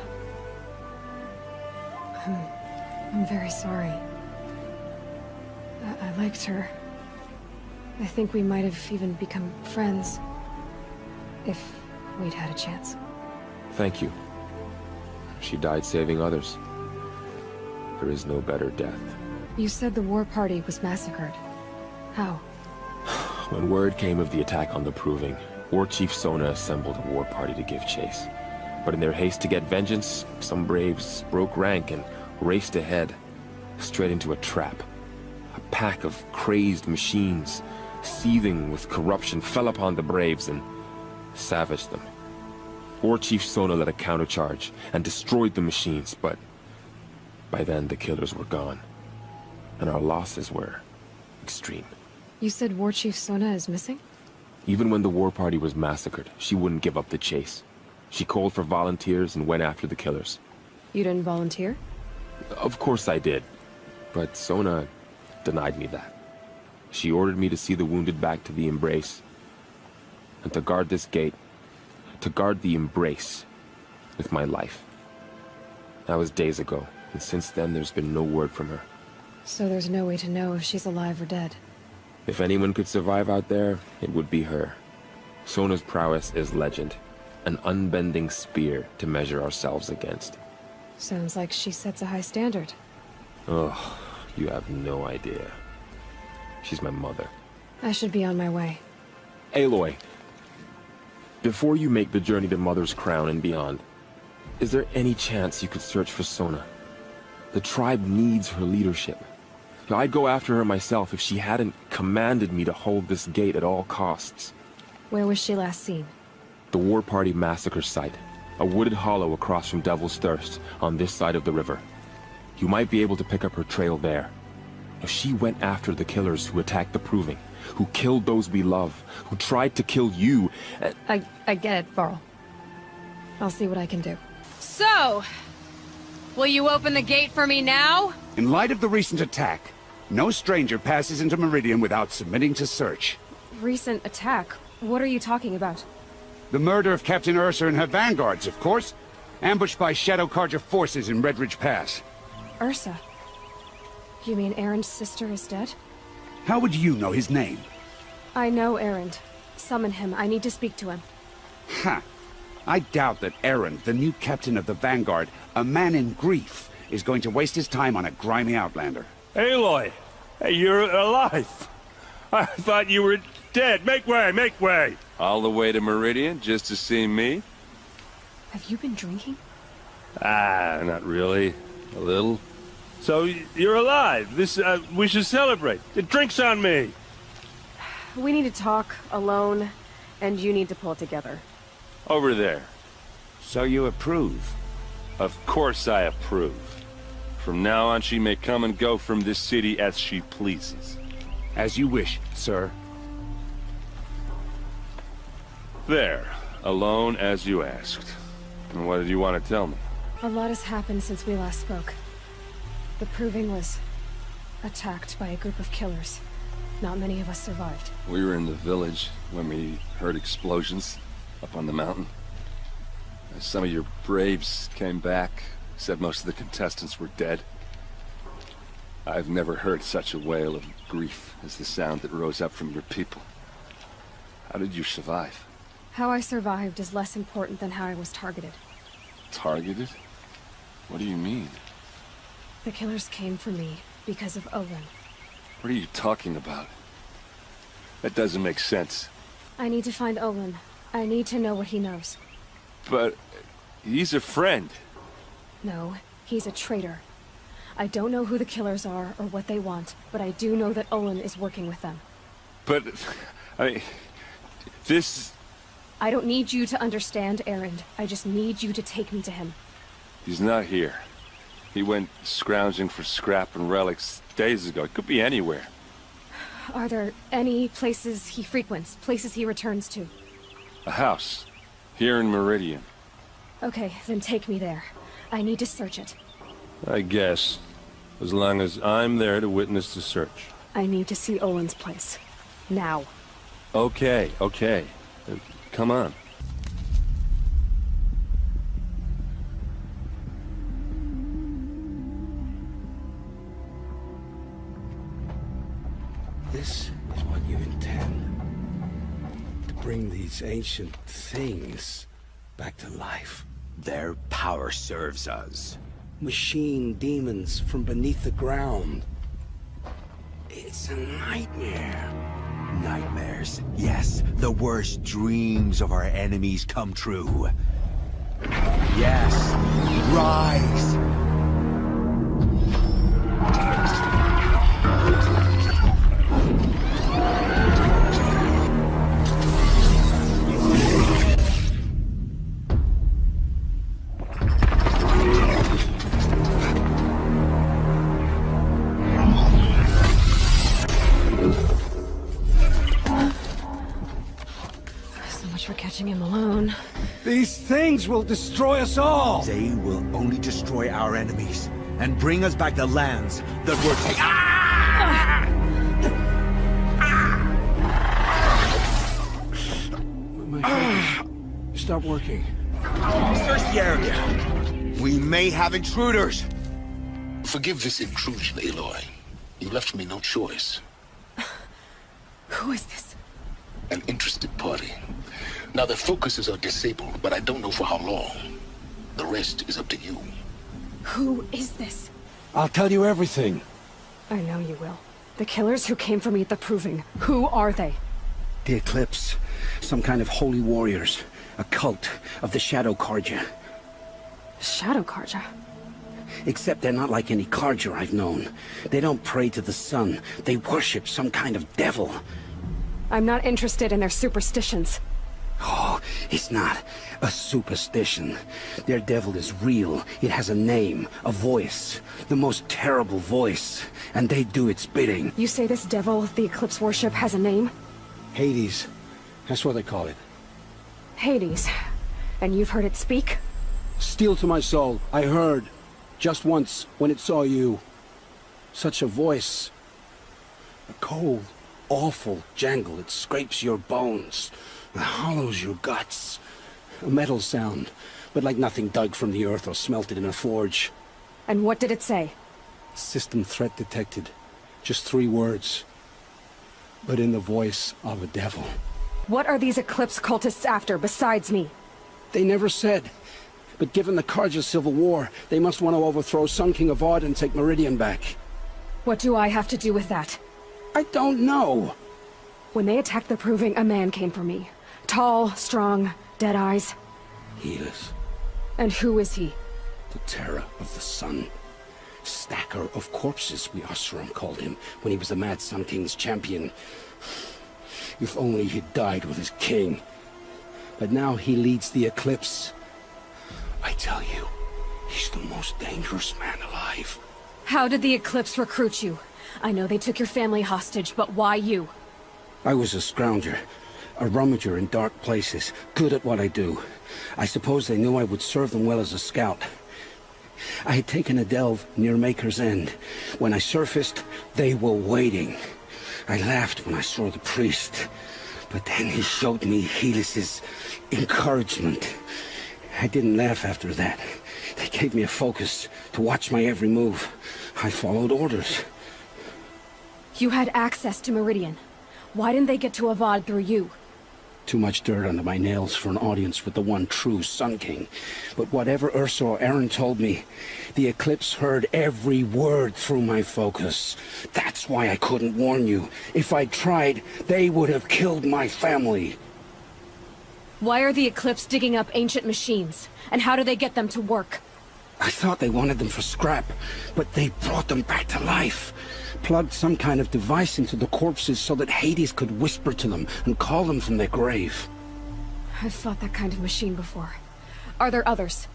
S9: I'm very sorry. I liked her. I think we might have even become friends. If we'd had a chance.
S19: Thank you. She died saving others. There is no better death.
S9: You said the war party was massacred. How?
S19: When word came of the attack on the Proving, War Chief Sona assembled a war party to give chase. But in their haste to get vengeance, some braves broke rank and raced ahead, straight into a trap. A pack of crazed machines, seething with corruption, fell upon the braves and savaged them. War Chief Sona led a countercharge and destroyed the machines, but by then the killers were gone, and our losses were extreme.
S9: You said War Chief Sona is missing?
S19: Even when the war party was massacred, she wouldn't give up the chase. She called for volunteers and went after the killers.
S9: You didn't volunteer?
S19: Of course I did, but Sona denied me that. She ordered me to see the wounded back to the Embrace, and to guard this gate, to guard the Embrace with my life. That was days ago, and since then there's been no word from her.
S9: So there's no way to know if she's alive or dead.
S19: If anyone could survive out there, it would be her. Sona's prowess is legend, an unbending spear to measure ourselves against.
S9: Sounds like she sets a high standard.
S19: Oh, you have no idea. She's my mother.
S9: I should be on my way.
S19: Aloy, before you make the journey to Mother's Crown and beyond, is there any chance you could search for Sona? The tribe needs her leadership. I'd go after her myself if she hadn't commanded me to hold this gate at all costs.
S9: Where was she last seen?
S19: The War Party massacre site. A wooded hollow across from Devil's Thirst, on this side of the river. You might be able to pick up her trail there. She went after the killers who attacked the Proving, who killed those we love, who tried to kill you.
S9: I get it, Varl. I'll see what I can do. So, will you open the gate for me now?
S12: In light of the recent attack, no stranger passes into Meridian without submitting to search.
S9: Recent attack? What are you talking about?
S12: The murder of Captain Ursa and her vanguards, of course. Ambushed by Shadow Carja forces in Redridge Pass.
S9: Ursa. You mean Erend's sister is dead?
S12: How would you know his name?
S9: I know Erend. Summon him. I need to speak to him.
S12: Ha! I doubt that Erend, the new captain of the Vanguard, a man in grief, is going to waste his time on a grimy outlander.
S20: Aloy! Hey, you're alive! I thought you were dead. Make way, make way!
S21: All the way to Meridian just to see me?
S9: Have you been drinking?
S20: Ah, not really. A little. So, you're alive. We should celebrate. The drink's on me!
S9: We need to talk, alone, and you need to pull it together.
S20: Over there.
S12: So you approve?
S20: Of course I approve. From now on, she may come and go from this city as she pleases.
S12: As you wish, sir.
S20: There. Alone as you asked. And what did you want to tell me?
S9: A lot has happened since we last spoke. The Proving was attacked by a group of killers. Not many of us survived.
S21: We were in the village when we heard explosions up on the mountain. Some of your braves came back, said most of the contestants were dead. I've never heard such a wail of grief as the sound that rose up from your people. How did you survive?
S9: How I survived is less important than how I was targeted.
S21: Targeted? What do you mean?
S9: The killers came for me because of Olin.
S21: What are you talking about? That doesn't make sense.
S9: I need to find Olin. I need to know what he knows.
S21: But he's a friend.
S9: No, he's a traitor. I don't know who the killers are or what they want, but I do know that Olin is working with them.
S20: But, I mean, this...
S9: I don't need you to understand, Erend. I just need you to take me to him.
S21: He's not here. He went scrounging for scrap and relics days ago. It could be anywhere.
S9: Are there any places he frequents, places he returns to?
S21: A house. Here in Meridian.
S9: Okay, then take me there. I need to search it.
S20: I guess. As long as I'm there to witness the search.
S9: I need to see Olin's place. Now.
S20: Okay, okay. Come on.
S16: This is what you intend. To bring these ancient things back to life.
S11: Their power serves us.
S16: Machine demons from beneath the ground. It's a nightmare.
S11: Nightmares. Yes, the worst dreams of our enemies come true. Yes, rise!
S9: Him alone.
S16: These things will destroy us all!
S11: They will only destroy our enemies and bring us back the lands that were taken.
S16: My fingers stop working.
S11: Search the area. We may have intruders.
S1: Forgive this intrusion, Aloy. You left me no choice.
S9: Who is this?
S1: An interested party. Now, their focuses are disabled, but I don't know for how long. The rest is up to you.
S9: Who is this?
S16: I'll tell you everything.
S9: I know you will. The killers who came for me at the Proving. Who are they?
S16: The Eclipse. Some kind of holy warriors. A cult of the Shadow Carja.
S9: Shadow Carja?
S16: Except they're not like any Carja I've known. They don't pray to the sun. They worship some kind of devil.
S9: I'm not interested in their superstitions.
S16: Oh, it's not a superstition. Their devil is real. It has a name, a voice. The most terrible voice. And they do its bidding.
S9: You say this devil the Eclipse worship has a name?
S16: Hades. That's what they call it.
S9: Hades. And you've heard it speak?
S16: Steel to my soul. I heard. Just once, when it saw you. Such a voice. A cold, awful jangle. It scrapes your bones. It hollows your guts. A metal sound. but like nothing dug from the earth or smelted in a forge.
S9: And what did it say?
S16: System threat detected. Just 3 words. But in the voice of a devil.
S9: What are these Eclipse cultists after, besides me?
S16: They never said. But given the Carja civil war, they must want to overthrow Sun King Avad and take Meridian back.
S9: What do I have to do with that?
S16: I don't know.
S9: When they attacked the Proving, a man came for me. Tall, strong, dead eyes.
S16: Helis.
S9: And who is he?
S16: The terror of the sun. Stacker of corpses, we Oseram called him, when he was the Mad Sun King's champion. If only he'd died with his king. But now he leads the Eclipse. I tell you, he's the most dangerous man alive.
S9: How did the Eclipse recruit you? I know they took your family hostage, but why you?
S16: I was a scrounger, a rummager in dark places, good at what I do. I suppose they knew I would serve them well as a scout. I had taken a delve near Maker's End. When I surfaced, they were waiting. I laughed when I saw the priest, but then he showed me Helis's encouragement. I didn't laugh after that. They gave me a focus to watch my every move. I followed orders.
S9: You had access to Meridian. Why didn't they get to Avad through you?
S16: Too much dirt under my nails for an audience with the one true Sun King. But whatever Ursa or Erend told me, the Eclipse heard every word through my focus. That's why I couldn't warn you. If I'd tried, they would have killed my family.
S9: Why are the Eclipse digging up ancient machines? And how do they get them to work?
S16: I thought they wanted them for scrap, but they brought them back to life. Plugged some kind of device into the corpses so that Hades could whisper to them and call them from their grave.
S9: I've fought that kind of machine before. Are there others?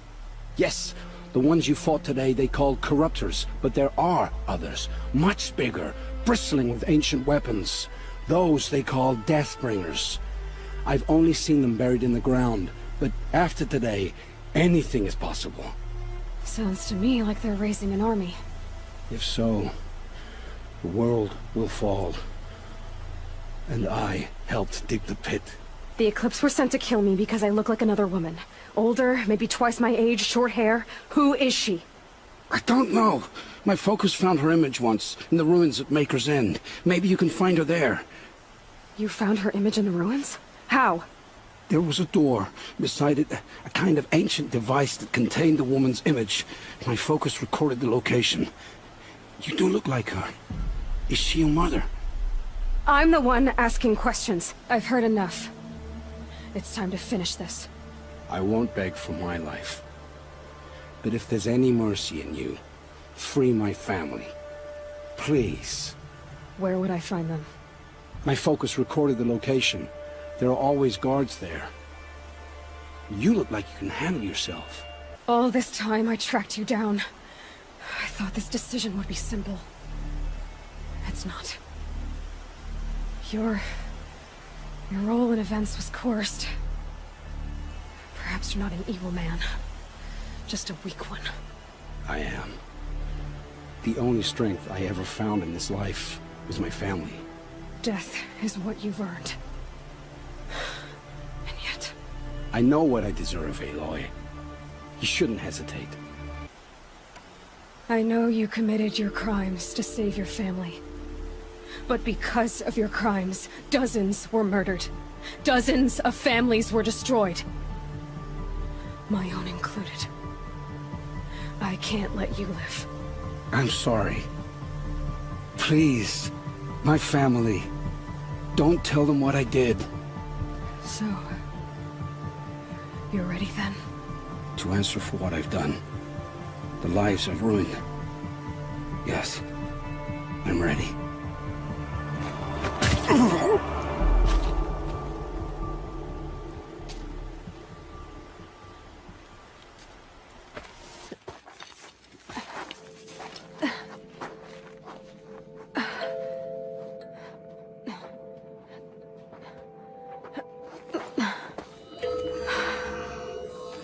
S16: Yes, the ones you fought today they called Corruptors, but there are others, much bigger, bristling with ancient weapons. Those they call Deathbringers. I've only seen them buried in the ground, but after today, anything is possible.
S9: Sounds to me like they're raising an army.
S16: If so, the world will fall. And I helped dig the pit.
S9: The Eclipse were sent to kill me because I look like another woman. Older, maybe twice my age, short hair. Who is she?
S16: I don't know. My focus found her image once, in the ruins at Maker's End. Maybe you can find her there.
S9: You found her image in the ruins? How?
S16: There was a door. Beside it, a kind of ancient device that contained the woman's image. My focus recorded the location. You do look like her. Is she your mother?
S9: I'm the one asking questions. I've heard enough. It's time to finish this.
S16: I won't beg for my life. But if there's any mercy in you, free my family. Please.
S9: Where would I find them?
S16: My focus recorded the location. There are always guards there. You look like you can handle yourself.
S9: All this time I tracked you down. I thought this decision would be simple. It's not. Your role in events was coerced. Perhaps you're not an evil man. Just a weak one.
S16: I am. The only strength I ever found in this life was my family.
S9: Death is what you've earned. And yet...
S16: I know what I deserve, Aloy. You shouldn't hesitate.
S9: I know you committed your crimes to save your family. But because of your crimes, dozens were murdered. Dozens of families were destroyed. My own included. I can't let you live.
S16: I'm sorry. Please, my family. Don't tell them what I did.
S9: So... you're ready then?
S16: To answer for what I've done. The lives I've ruined. Yes, I'm ready.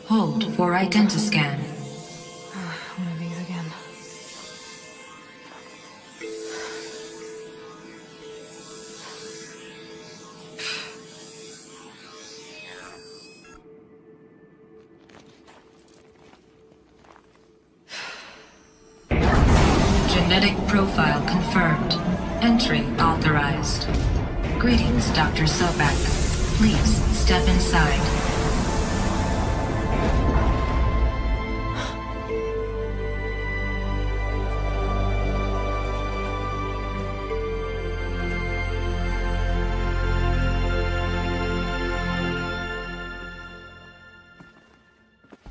S18: Hold for identiscan.
S9: One of these again.
S18: Genetic profile confirmed. Entry authorized. Greetings, Dr. Sobek. Please step inside.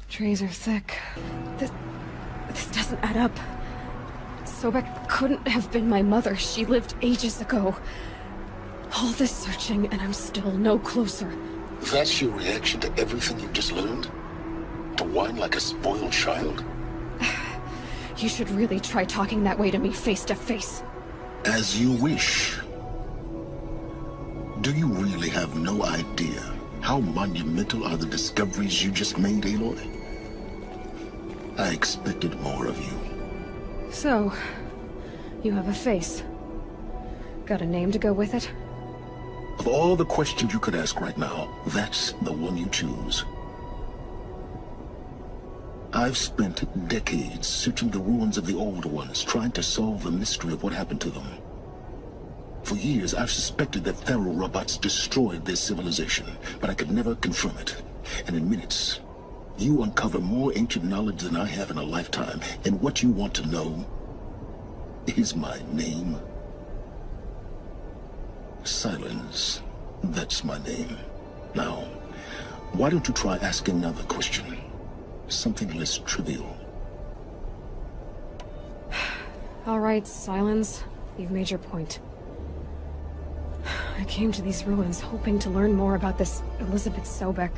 S9: Trees are thick. This doesn't add up. Sobek couldn't have been my mother. She lived ages ago. All this searching, and I'm still no closer.
S6: That's your reaction to everything you just learned? To whine like a spoiled child?
S9: You should really try talking that way to me face to face.
S6: As you wish. Do you really have no idea how monumental are the discoveries you just made, Aloy? I expected more of you.
S9: So, you have a face. Got a name to go with it?
S6: Of all the questions you could ask right now, that's the one you choose. I've spent decades searching the ruins of the Old Ones, trying to solve the mystery of what happened to them. For years, I've suspected that Faro robots destroyed their civilization, but I could never confirm it. And in minutes, you uncover more ancient knowledge than I have in a lifetime, and what you want to know is my name. Silence. That's my name. Now, why don't you try asking another question? Something less trivial.
S9: All right, Silence. You've made your point. I came to these ruins hoping to learn more about this Elizabeth Sobek.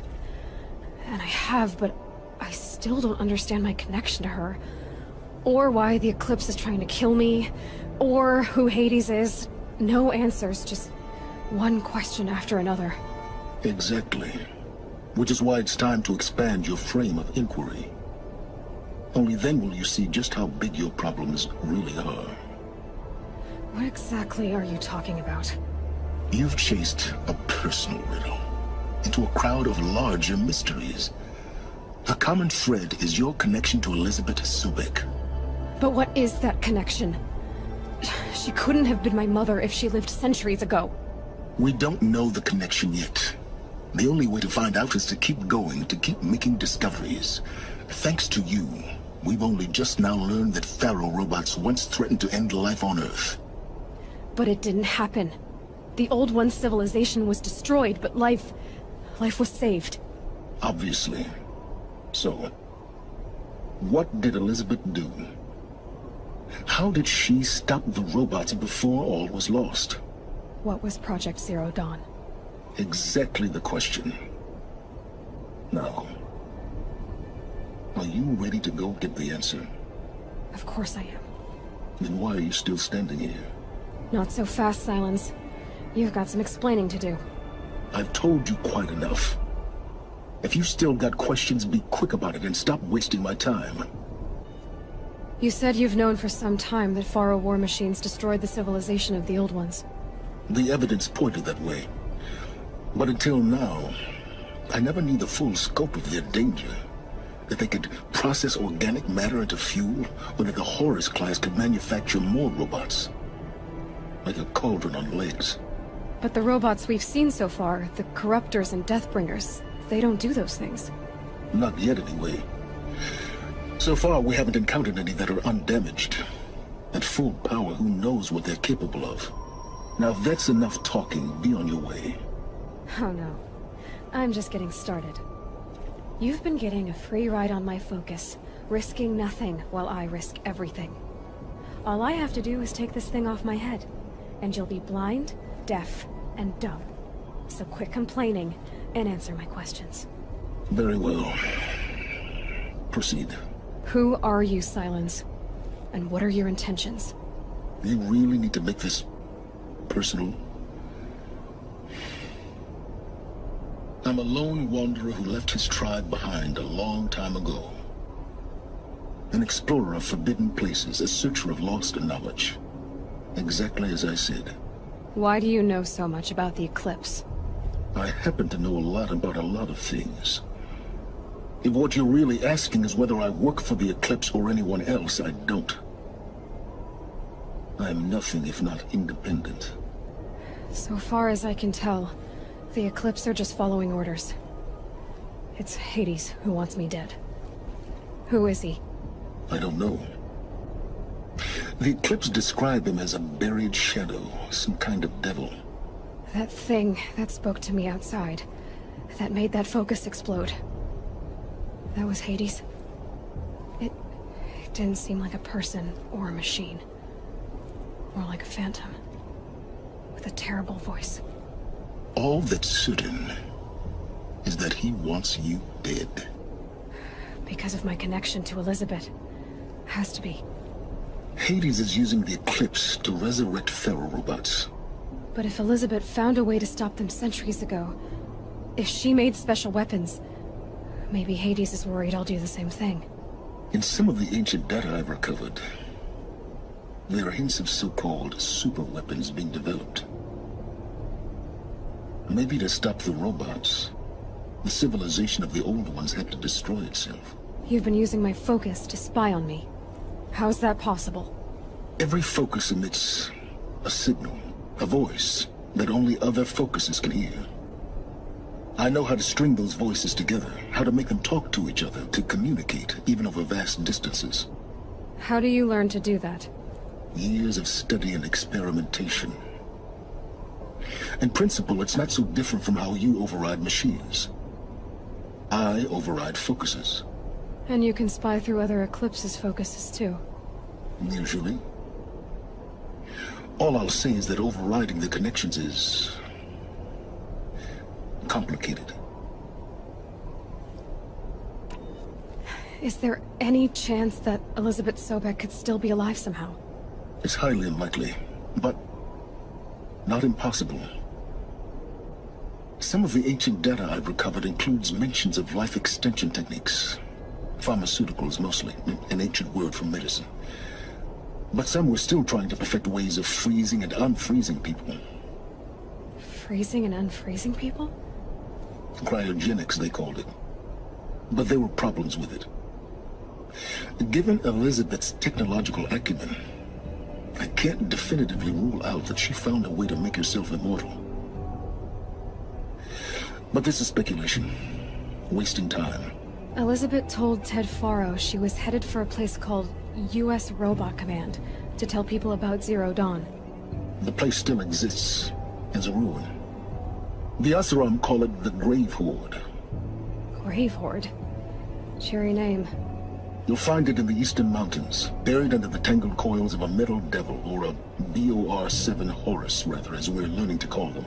S9: And I have, but I still don't understand my connection to her. Or why the Eclipse is trying to kill me. Or who Hades is. No answers, just one question after another.
S6: Exactly. Which is why it's time to expand your frame of inquiry. Only then will you see just how big your problems really are.
S9: What exactly are you talking about?
S6: You've chased a personal riddle into a crowd of larger mysteries. The common thread is your connection to Elizabeth Sobek.
S9: But what is that connection? She couldn't have been my mother if she lived centuries ago.
S6: We don't know the connection yet. The only way to find out is to keep going, to keep making discoveries. Thanks to you, we've only just now learned that Faro robots once threatened to end life on Earth.
S9: But it didn't happen. The Old One's civilization was destroyed, but life was saved.
S6: Obviously. So, what did Elizabeth do? How did she stop the robots before all was lost?
S9: What was Project Zero Dawn?
S6: Exactly the question. Now, are you ready to go get the answer?
S9: Of course I am.
S6: Then why are you still standing here?
S9: Not so fast, Silence. You've got some explaining to do.
S6: I've told you quite enough. If you've still got questions, be quick about it and stop wasting my time.
S9: You said you've known for some time that Faro war machines destroyed the civilization of the Old Ones.
S6: The evidence pointed that way. But until now, I never knew the full scope of their danger. That they could process organic matter into fuel, or that the Horus class could manufacture more robots. Like a cauldron on legs.
S9: But the robots we've seen so far, the Corruptors and Deathbringers, they don't do those things.
S6: Not yet, anyway. So far, we haven't encountered any that are undamaged. At full power, who knows what they're capable of? Now, if that's enough talking, be on your way.
S9: Oh no. I'm just getting started. You've been getting a free ride on my focus, risking nothing while I risk everything. All I have to do is take this thing off my head, and you'll be blind, deaf, and dumb. So quit complaining and answer my questions.
S6: Very well. Proceed.
S9: Who are you, Silence? And what are your intentions?
S6: You really need to make this personal? I'm a lone wanderer who left his tribe behind a long time ago. An explorer of forbidden places, a searcher of lost knowledge. Exactly as I said.
S9: Why do you know so much about the Eclipse?
S6: I happen to know a lot about a lot of things. If what you're really asking is whether I work for the Eclipse or anyone else, I don't. I am nothing if not independent.
S9: So far as I can tell, the Eclipse are just following orders. It's Hades who wants me dead. Who is he?
S6: I don't know. The Eclipse describe him as a buried shadow, some kind of devil.
S9: That thing that spoke to me outside, that made that focus explode. That was Hades. It didn't seem like a person or a machine. More like a phantom. With a terrible voice.
S6: All that's certain is that he wants you dead.
S9: Because of my connection to Elizabeth. Has to be.
S6: Hades is using the Eclipse to resurrect Faro robots.
S9: But if Elizabeth found a way to stop them centuries ago, if she made special weapons, maybe Hades is worried I'll do the same thing.
S6: In some of the ancient data I've recovered, there are hints of so-called super weapons being developed. Maybe to stop the robots, the civilization of the old ones had to destroy itself.
S9: You've been using my focus to spy on me. How's that possible?
S6: Every focus emits a signal, a voice, that only other focuses can hear. I know how to string those voices together, how to make them talk to each other, to communicate, even over vast distances.
S9: How do you learn to do that?
S6: Years of study and experimentation. In principle, it's not so different from how you override machines. I override focuses.
S9: And you can spy through other Eclipse's focuses too.
S6: Usually. All I'll say is that overriding the connections is complicated.
S9: Is there any chance that Elizabeth Sobek could still be alive somehow?
S6: It's highly unlikely, but not impossible. Some of the ancient data I've recovered includes mentions of life extension techniques. Pharmaceuticals, mostly, an ancient word for medicine. But some were still trying to perfect ways of freezing and unfreezing people.
S9: Freezing and unfreezing people?
S6: Cryogenics, they called it. But there were problems with it. Given Elizabeth's technological acumen, I can't definitively rule out that she found a way to make herself immortal. But this is speculation. Wasting time.
S9: Elizabeth told Ted Faro she was headed for a place called U.S. Robot Command to tell people about Zero Dawn.
S6: The place still exists as a ruin. The Oseram call it the Grave Horde.
S9: Grave Horde? Cheery name.
S6: You'll find it in the Eastern Mountains, buried under the tangled coils of a metal devil, or a BOR-7 Horus, rather, as we're learning to call them.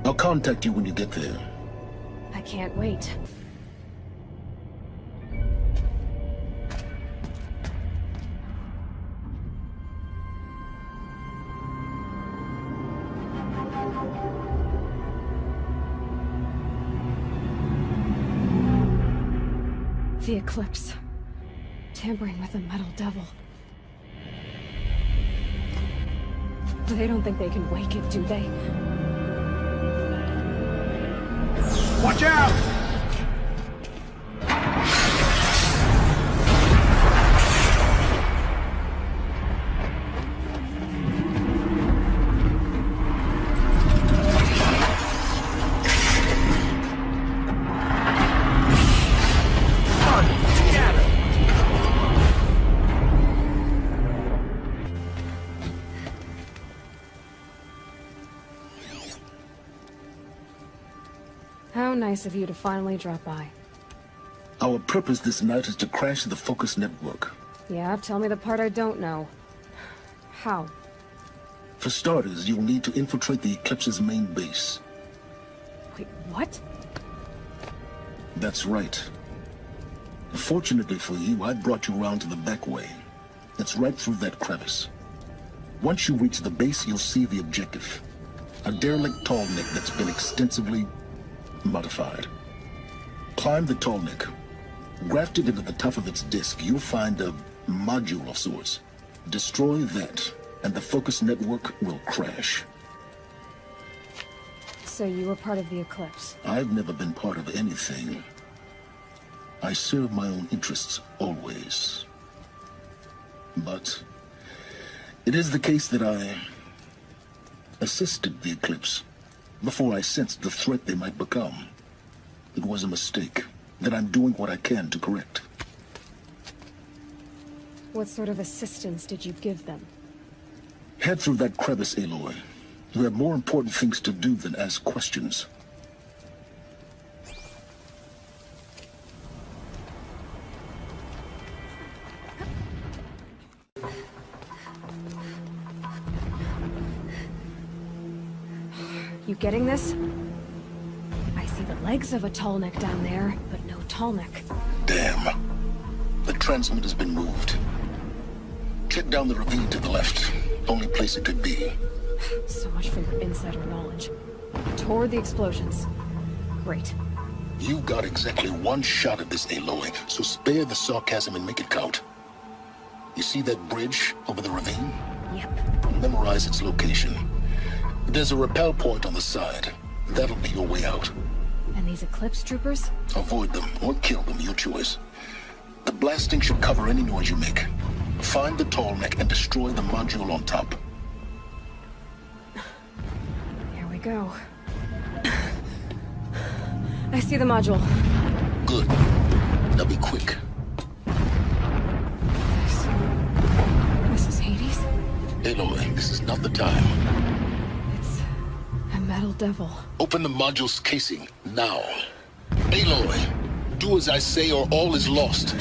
S6: I'll contact you when you get there.
S9: I can't wait. The Eclipse. Tampering with a metal devil. They don't think they can wake it, do they?
S15: Watch out!
S9: How nice of you to finally drop by.
S6: Our purpose this night is to crash the Focus network.
S9: Yeah, tell me the part I don't know. How?
S6: For starters, you'll need to infiltrate the Eclipse's main base.
S9: Wait, what?
S6: That's right. Fortunately for you, I brought you around to the back way. It's right through that crevice. Once you reach the base, you'll see the objective. A derelict tall neck that's been extensively modified. Climb the tall neck. Grafted into the top of its disk, you'll find a module of sorts. Destroy that, and the Focus network will crash.
S9: So you were part of the Eclipse?
S6: I've never been part of anything. I serve my own interests, always. But It is the case that I assisted the Eclipse before I sensed the threat they might become. It was a mistake that I'm doing what I can to correct.
S9: What sort of assistance did you give them?
S6: Head through that crevice, Aloy. You have more important things to do than ask questions.
S9: You getting this? I see the legs of a Tallneck down there, but no Tallneck.
S6: Damn. The transmitter's been moved. Check down the ravine to the left. Only place it could be.
S9: So much for your insider knowledge. Toward the explosions. Great.
S6: You got exactly one shot at this, Aloy, so spare the sarcasm and make it count. You see that bridge over the ravine?
S9: Yep.
S6: Memorize its location. There's a rappel point on the side. That'll be your way out.
S9: And these Eclipse troopers?
S6: Avoid them or kill them, your choice. The blasting should cover any noise you make. Find the Tallneck and destroy the module on top.
S9: Here we go. I see the module.
S6: Good. Now be quick.
S9: This is Hades?
S6: Aloy, this is not the time.
S9: It's a metal devil.
S6: Open the module's casing, now. Aloy, do as I say or all is lost.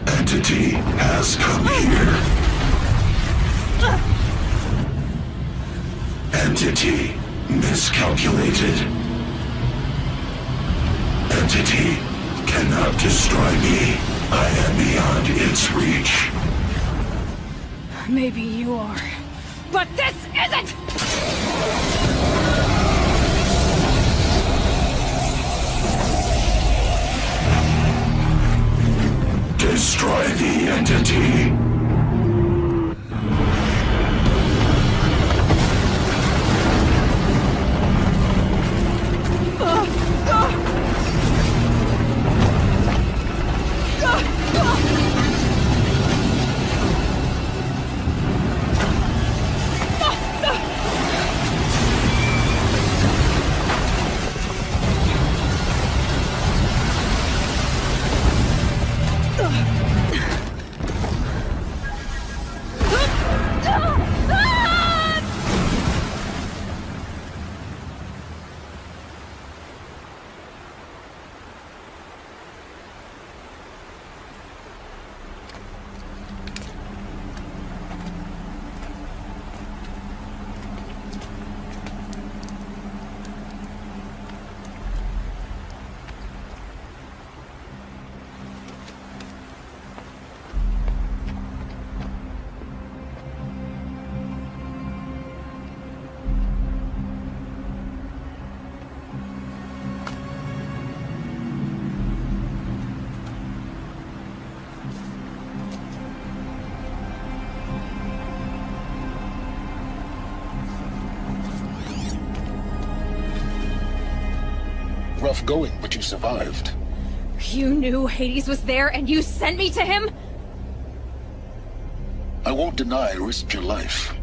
S1: Entity has come here. Entity miscalculated. Entity cannot destroy me. I am beyond its reach.
S9: Maybe you are. But this isn't!
S1: Destroy the entity.
S6: Rough going, but you survived.
S9: You knew Hades was there and you sent me to him?
S6: I won't deny I risked your life,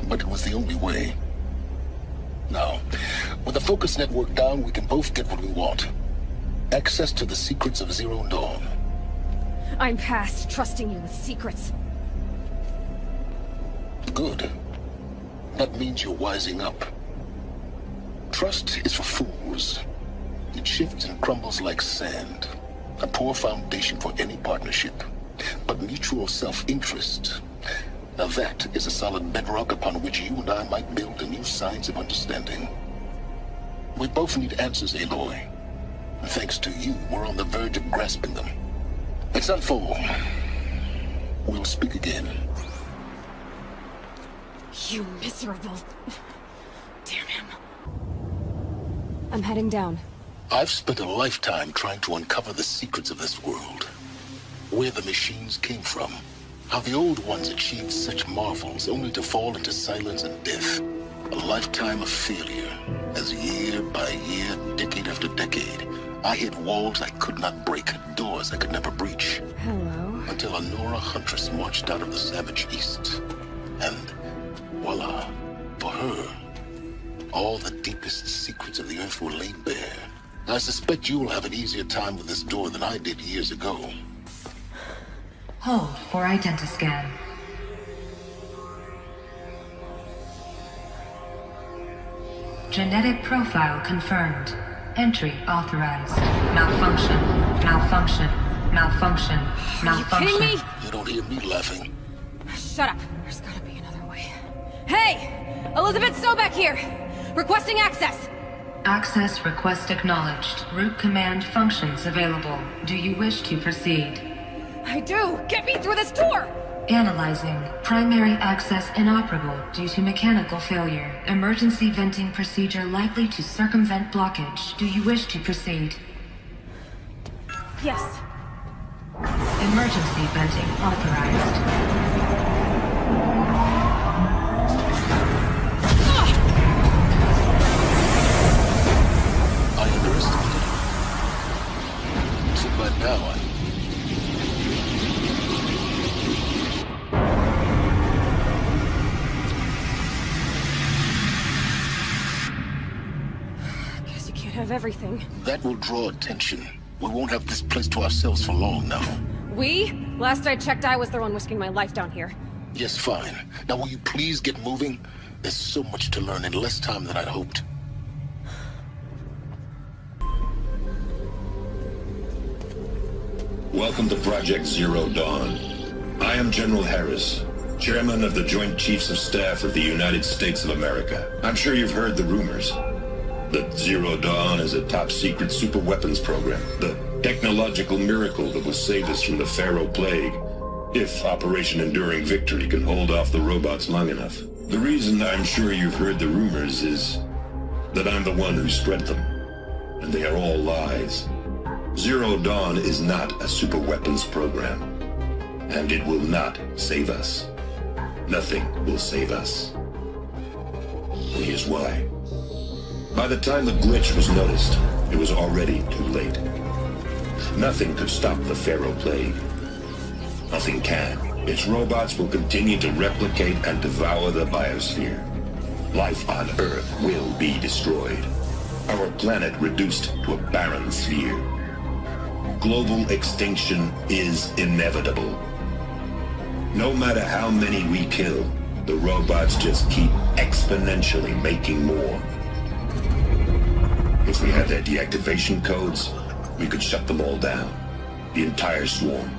S6: but it was the only way. Now, with the focus network down, we can both get what we want. Access to the secrets of Zero Dawn.
S9: I'm past trusting you with secrets.
S6: Good. That means you're wising up. Trust is for fools. It shifts and crumbles like sand. A poor foundation for any partnership. But mutual self-interest, now that is a solid bedrock upon which you and I might build a new science of understanding. We both need answers, Aloy. And thanks to you, we're on the verge of grasping them. Let's unfold. We'll speak again.
S9: You miserable... Damn him. I'm heading down.
S6: I've spent a lifetime trying to uncover the secrets of this world. Where the machines came from. How the Old Ones achieved such marvels only to fall into silence and death. A lifetime of failure, as year by year, decade after decade, I hit walls I could not break, doors I could never breach.
S9: Hello.
S6: Until a Nora huntress marched out of the savage east. And voila, for her, all the deepest secrets of the earth were laid bare. I suspect you will have an easier time with this door than I did years ago.
S18: Hold for identiscan. Genetic profile confirmed. Entry authorized. Malfunction. Malfunction. Malfunction. Malfunction.
S9: Are you kidding me?
S6: You don't hear me laughing.
S9: Shut up. There's gotta be another way. Hey! Elizabeth Sobek here! Requesting access!
S18: Access request acknowledged. Root command functions available. Do you wish to proceed?
S9: I do! Get me through this door!
S18: Analyzing. Primary access inoperable due to mechanical failure. Emergency venting procedure likely to circumvent blockage. Do you wish to proceed?
S9: Yes.
S18: Emergency venting authorized.
S6: I underestimated you. So by now,
S9: Guess you can't have everything.
S6: that will draw attention. We won't have this place to ourselves for long now.
S9: We? Last I checked, I was the one risking my life down here.
S6: Yes, fine. Now will you please get moving? There's so much to learn in less time than I'd hoped.
S17: Welcome to Project Zero Dawn. I am General Harris, Chairman of the Joint Chiefs of Staff of the United States of America. I'm sure you've heard the rumors that Zero Dawn is a top-secret superweapons program, the technological miracle that will save us from the Pharaoh Plague, if Operation Enduring Victory can hold off the robots long enough. The reason I'm sure you've heard the rumors is that I'm the one who spread them, and they are all lies. Zero Dawn is not a superweapons program, and it will not save us. Nothing will save us. And here's why. By the time the glitch was noticed, it was already too late. Nothing could stop the Pharaoh Plague. Nothing can. Its robots will continue to replicate and devour the biosphere. Life on Earth will be destroyed. Our planet reduced to a barren sphere. Global extinction is inevitable. No matter how many we kill, the robots just keep exponentially making more. If we had their deactivation codes, we could shut them all down. The entire swarm.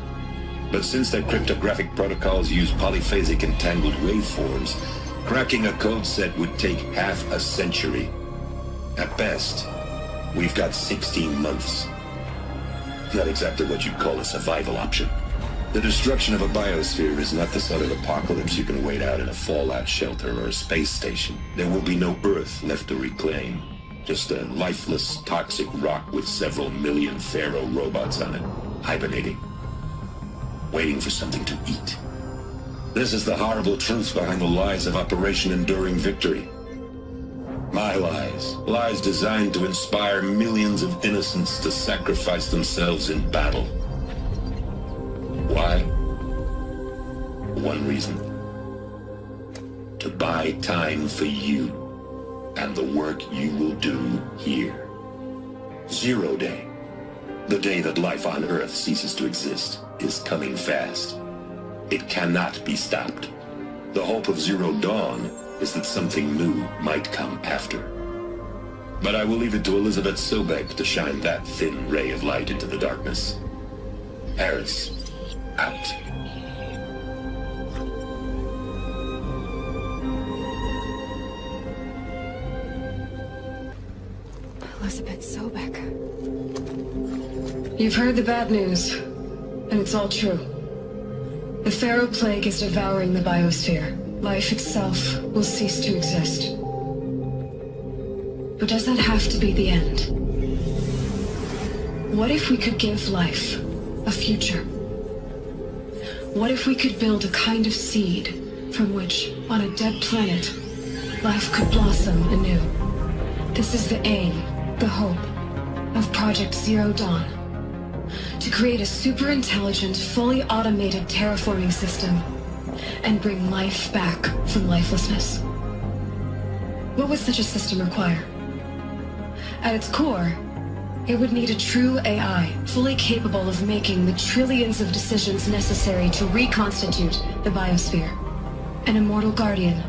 S17: But since their cryptographic protocols use polyphasic entangled waveforms, cracking a code set would take half a century. At best, we've got 16 months. Not exactly what you'd call a survival option. The destruction of a biosphere is not the sort of apocalypse you can wait out in a fallout shelter or a space station. There will be no Earth left to reclaim. Just a lifeless, toxic rock with several million Pharaoh robots on it, hibernating, waiting for something to eat. This is the horrible truth behind the lies of Operation Enduring Victory. My lies. Lies designed to inspire millions of innocents to sacrifice themselves in battle. Why? One reason. To buy time for you and the work you will do here. Zero Day, the day that life on Earth ceases to exist, is coming fast. It cannot be stopped. The hope of Zero Dawn is that something new might come after. But I will leave it to Elizabeth Sobek to shine that thin ray of light into the darkness. Harris, out.
S9: Elizabeth Sobek.
S10: You've heard the bad news, and it's all true. The Pharaoh Plague is devouring the biosphere. Life itself will cease to exist. But does that have to be the end? What if we could give life a future?
S18: What if we could build a kind of seed from which, on a dead planet, life could blossom anew? This is the aim, the hope, of Project Zero Dawn. To create a super-intelligent, fully automated terraforming system and bring life back from lifelessness. What would such a system require? At its core, it would need a true AI, fully capable of making the trillions of decisions necessary to reconstitute the biosphere. An immortal guardian,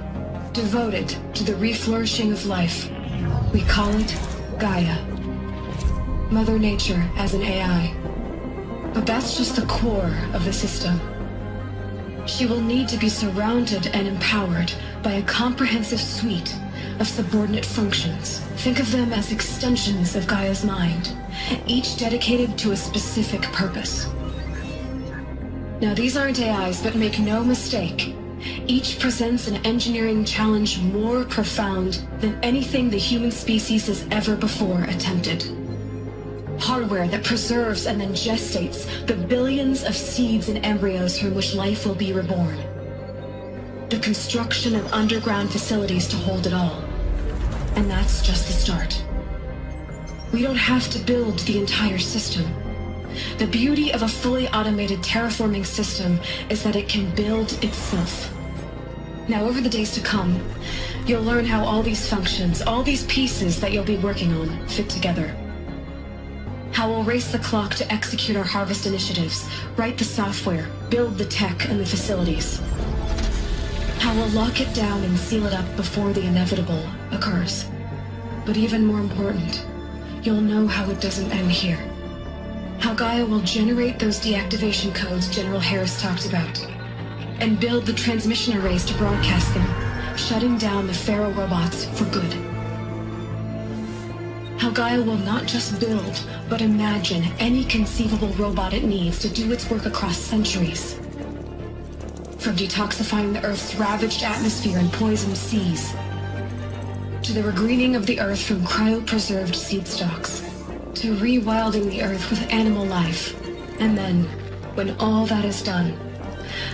S18: devoted to the reflourishing of life. We call it Gaia. Mother Nature as an AI. But that's just the core of the system. She will need to be surrounded and empowered by a comprehensive suite of subordinate functions. Think of them as extensions of Gaia's mind, each dedicated to a specific purpose. Now, these aren't AIs, but make no mistake, each presents an engineering challenge more profound than anything the human species has ever before attempted. Hardware that preserves and then gestates the billions of seeds and embryos from which life will be reborn. The construction of underground facilities to hold it all. And that's just the start. We don't have to build the entire system. The beauty of a fully automated terraforming system is that it can build itself. Now, over the days to come, you'll learn how all these functions, all these pieces that you'll be working on, fit together. How we'll race the clock to execute our harvest initiatives, write the software, build the tech and the facilities. How we'll lock it down and seal it up before the inevitable occurs. But even more important, you'll know how it doesn't end here. How Gaia will generate those deactivation codes General Harris talked about, and build the transmission arrays to broadcast them, shutting down the Pharaoh robots for good. How Gaia will not just build, but imagine any conceivable robot it needs to do its work across centuries. From detoxifying the Earth's ravaged atmosphere and poisoned seas, to the regreening of the Earth from cryopreserved seed stocks, to rewilding the Earth with animal life. And then, when all that is done,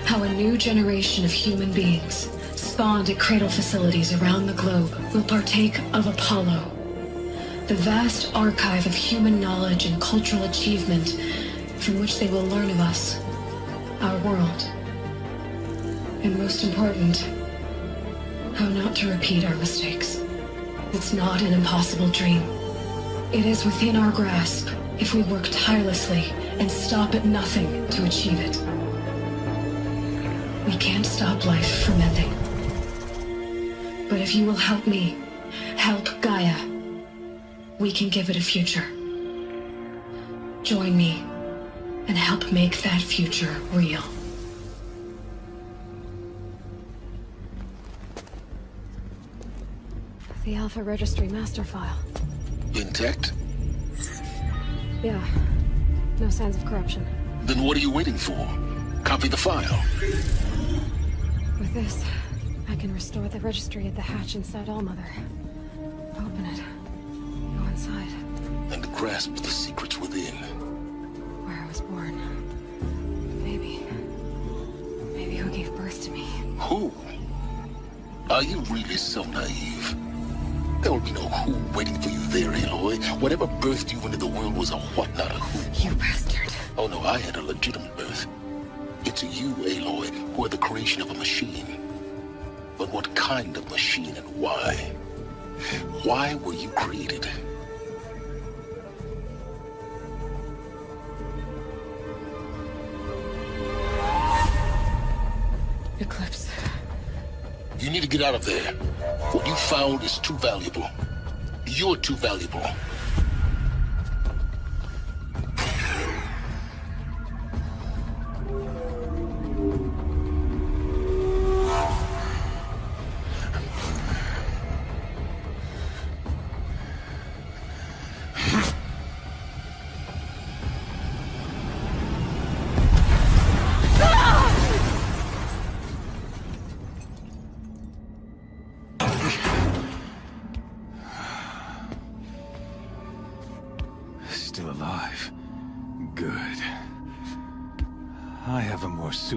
S18: how a new generation of human beings, spawned at cradle facilities around the globe, will partake of Apollo, the vast archive of human knowledge and cultural achievement from which they will learn of us, our world. And most important, how not to repeat our mistakes. It's not an impossible dream. It is within our grasp if we work tirelessly and stop at nothing to achieve it. We can't stop life from ending. But if you will help me, help Gaia, we can give it a future. Join me and help make that future real.
S9: The Alpha Registry master file.
S6: Intact?
S9: Yeah. No signs of corruption.
S6: Then what are you waiting for? Copy the file.
S9: With this, I can restore the registry at the hatch inside Allmother. Open it. Go inside.
S6: And grasp the secrets within.
S9: Where I was born. Maybe who gave birth to me.
S6: Who? Are you really so naive? There will be no who waiting for you there, Aloy. Whatever birthed you into the world was a what, not a who.
S9: You bastard.
S6: Oh no, I had a legitimate birth. It's you, Aloy, who are the creation of a machine. But what kind of machine and why? Why were you created?
S9: Eclipse.
S6: You need to get out of there. What you found is too valuable. You're too valuable.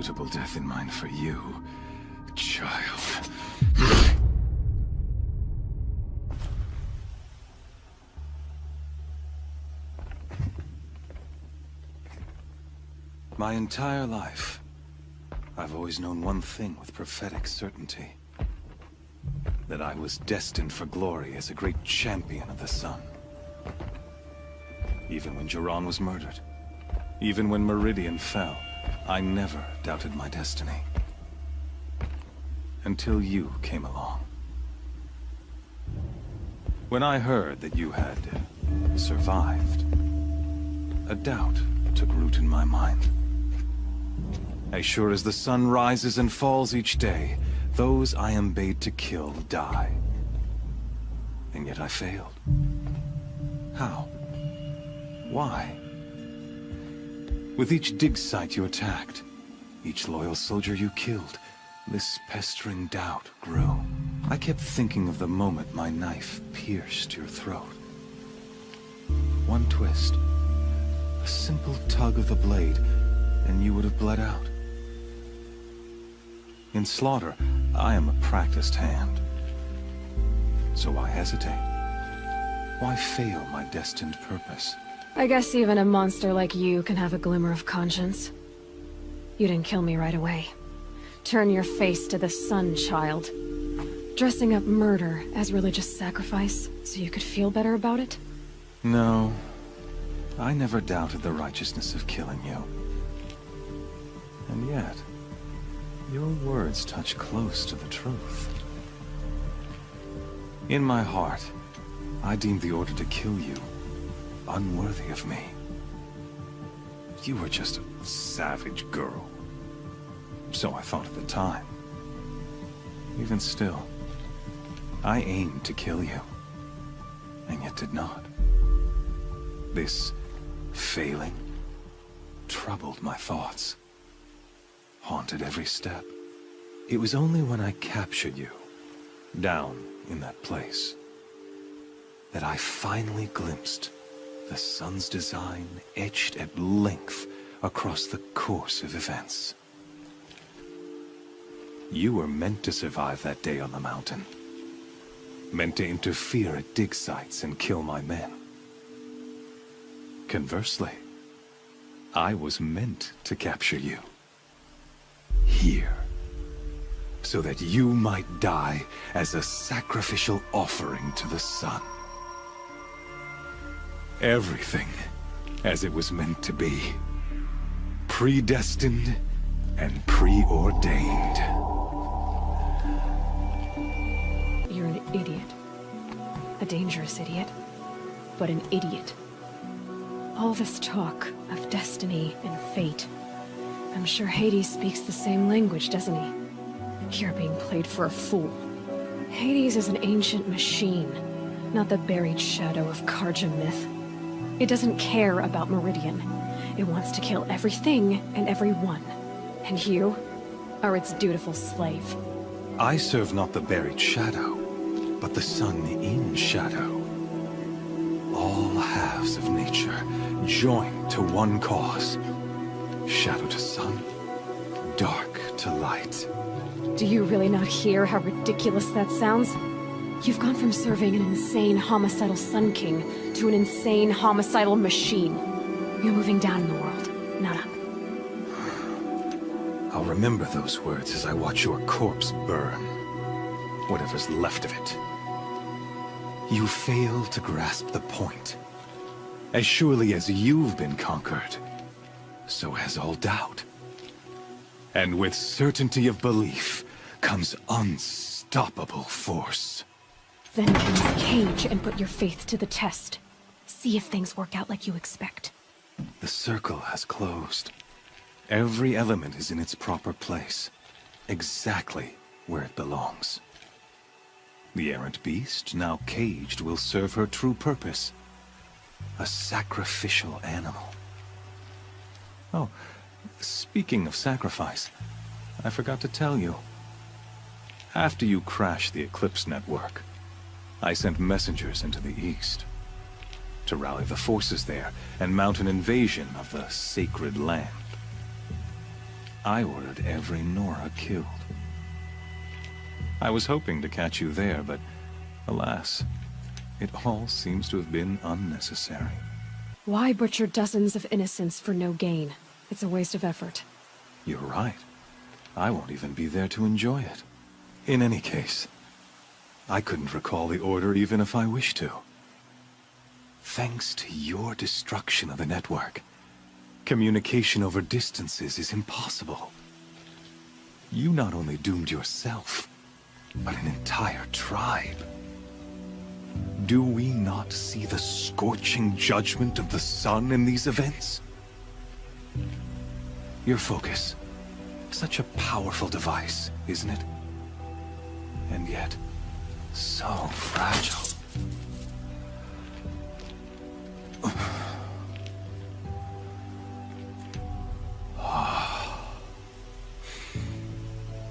S1: suitable death in mind for you, child. My entire life, I've always known one thing with prophetic certainty. That I was destined for glory as a great champion of the sun. Even when Jiran was murdered, even when Meridian fell, I never doubted my destiny. Until you came along. When I heard that you had survived, a doubt took root in my mind. As sure as the sun rises and falls each day, those I am bade to kill die. And yet I failed. How? Why? With each dig site you attacked, each loyal soldier you killed, this pestering doubt grew. I kept thinking of the moment my knife pierced your throat. One twist, a simple tug of the blade, and you would have bled out. In slaughter, I am a practiced hand. So why hesitate? Why fail my destined purpose?
S9: I guess even a monster like you can have a glimmer of conscience. You didn't kill me right away. Turn your face to the sun, child. Dressing up murder as religious sacrifice so you could feel better about it?
S1: No. I never doubted the righteousness of killing you. And yet, your words touch close to the truth. In my heart, I deemed the order to kill you unworthy of me. You were just a savage girl. So I thought at the time. Even still, I aimed to kill you, and yet did not. This failing troubled my thoughts, haunted every step. It was only when I captured you, down in that place, that I finally glimpsed the sun's design etched at length across the course of events. You were meant to survive that day on the mountain. Meant to interfere at dig sites and kill my men. Conversely, I was meant to capture you. Here. So that you might die as a sacrificial offering to the sun. Everything as it was meant to be. Predestined and preordained.
S9: You're an idiot. A dangerous idiot. But an idiot. All this talk of destiny and fate. I'm sure Hades speaks the same language, doesn't he? You're being played for a fool. Hades is an ancient machine, not the buried shadow of Karja myth. It doesn't care about Meridian. It wants to kill everything and everyone. And you are its dutiful slave.
S1: I serve not the buried shadow, but the sun in shadow. All halves of nature joined to one cause. Shadow to sun, dark to light.
S9: Do you really not hear how ridiculous that sounds? You've gone from serving an insane homicidal Sun King to an insane homicidal machine. You're moving down in the world, not up.
S1: I'll remember those words as I watch your corpse burn. Whatever's left of it. You fail to grasp the point. As surely as you've been conquered, so has all doubt. And with certainty of belief comes unstoppable force.
S9: Then cleanse the cage and put your faith to the test. See if things work out like you expect.
S1: The circle has closed. Every element is in its proper place, exactly where it belongs. The errant beast, now caged, will serve her true purpose. A sacrificial animal. Oh, speaking of sacrifice, I forgot to tell you. After you crashed the Eclipse network, I sent messengers into the east to rally the forces there and mount an invasion of the sacred land.
S8: I ordered every Nora killed. I was hoping to catch you there, but alas, it all seems to have been unnecessary.
S9: Why butcher dozens of innocents for no gain? It's a waste of effort.
S8: You're right. I won't even be there to enjoy it. In any case, I couldn't recall the order even if I wished to. Thanks to your destruction of the network, communication over distances is impossible. You not only doomed yourself, but an entire tribe. Do we not see the scorching judgment of the sun in these events? Your focus. Such a powerful device, isn't it? And yet, so fragile.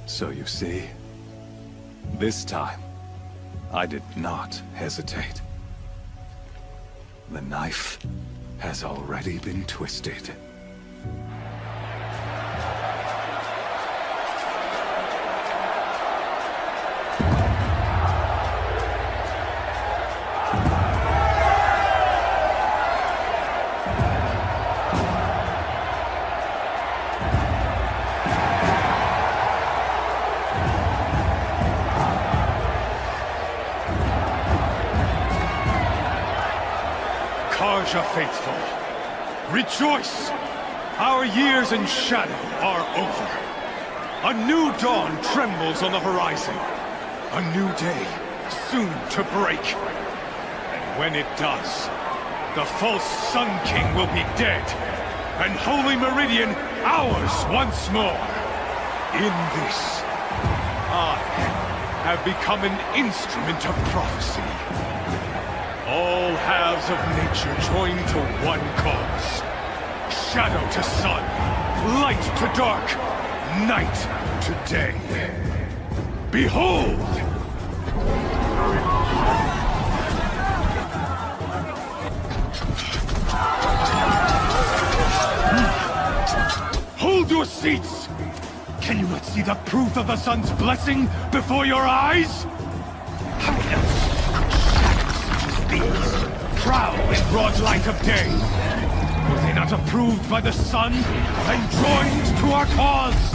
S8: So you see, this time, I did not hesitate. The knife has already been twisted.
S22: Karja faithful, rejoice! Our years in shadow are over. A new dawn trembles on the horizon. A new day soon to break. And when it does, the false Sun King will be dead, and Holy Meridian ours once more. In this, I have become an instrument of prophecy. All halves of nature join to one cause. Shadow to sun, light to dark, night to day. Behold! Hold your seats! Can you not see the proof of the sun's blessing before your eyes? How else these prowl in broad light of day? Were they not approved by the sun and joined to our cause?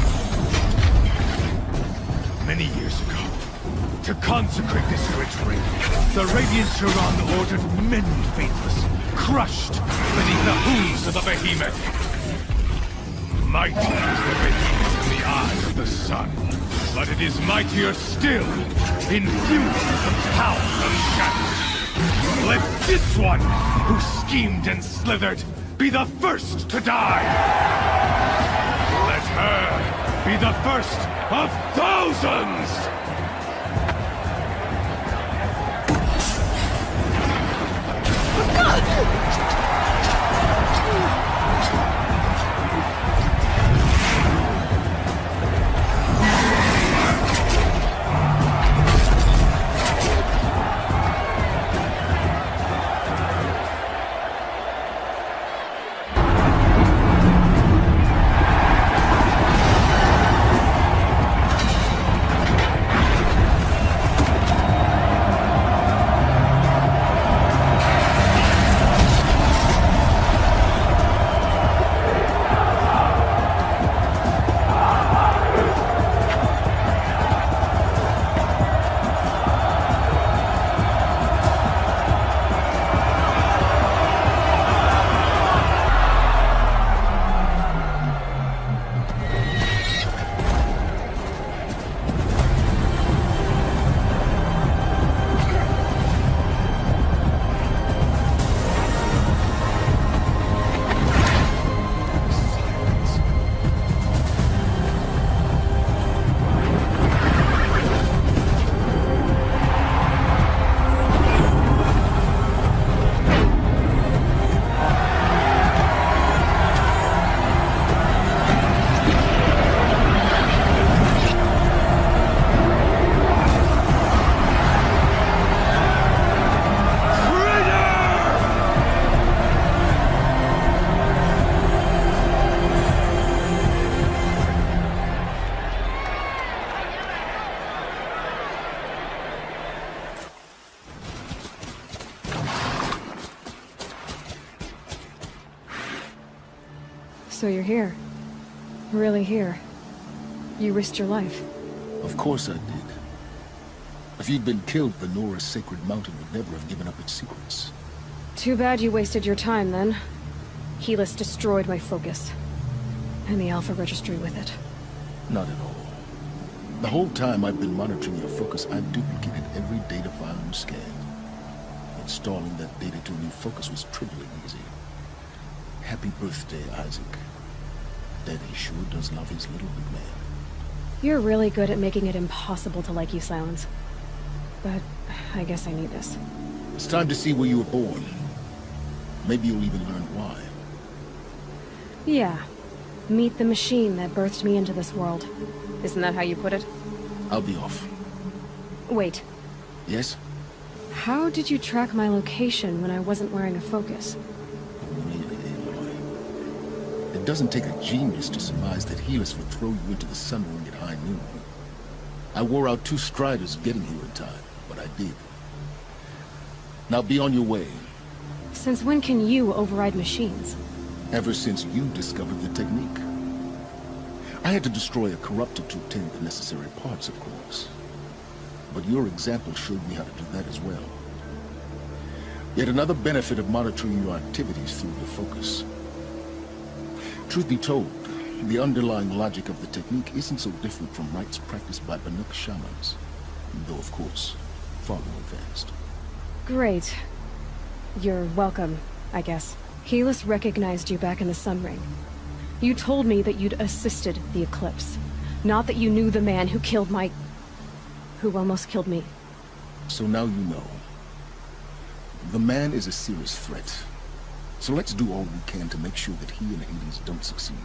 S22: Many years ago, to consecrate this ritual, the Radiant Turan ordered many faithless crushed beneath the hooves of the behemoth. Mighty is the behemoth in the eyes of the sun, but it is mightier still, infused with the power of shadow. Let this one, who schemed and slithered, be the first to die! Let her be the first of thousands!
S9: So you're here. Really here. You risked your life.
S6: Of course I did. If you'd been killed, the Nora Sacred Mountain would never have given up its secrets.
S9: Too bad you wasted your time, then. Helis destroyed my focus. And the Alpha Registry with it.
S6: Not at all. The whole time I've been monitoring your focus, I've duplicated every data file you scanned. Installing that data to a new focus was trivially easy. Happy birthday, Isaac. Daddy sure does love his little big man.
S9: You're really good at making it impossible to like you, Silence. But I guess I need this.
S6: It's time to see where you were born. Maybe you'll even learn why.
S9: Yeah. Meet the machine that birthed me into this world. Isn't that how you put it?
S6: I'll be off.
S9: Wait.
S6: Yes?
S9: How did you track my location when I wasn't wearing a focus?
S6: Really, Aloy. It doesn't take a genius to surmise that Helis would throw you into the Sun Ring at high noon. I wore out 2 striders getting here in time, but I did. Now be on your way.
S9: Since when can you override machines?
S6: Ever since you discovered the technique. I had to destroy a corruptor to obtain the necessary parts, of course. But your example showed me how to do that as well. Yet another benefit of monitoring your activities through the focus. Truth be told, the underlying logic of the technique isn't so different from rites practiced by Banuk shamans, though of course, far more advanced.
S9: Great. You're welcome, I guess. Helis recognized you back in the Sun Ring. You told me that you'd assisted the Eclipse, not that you knew the man who killed who almost killed me.
S6: So now you know. The man is a serious threat. So let's do all we can to make sure that he and Hades don't succeed.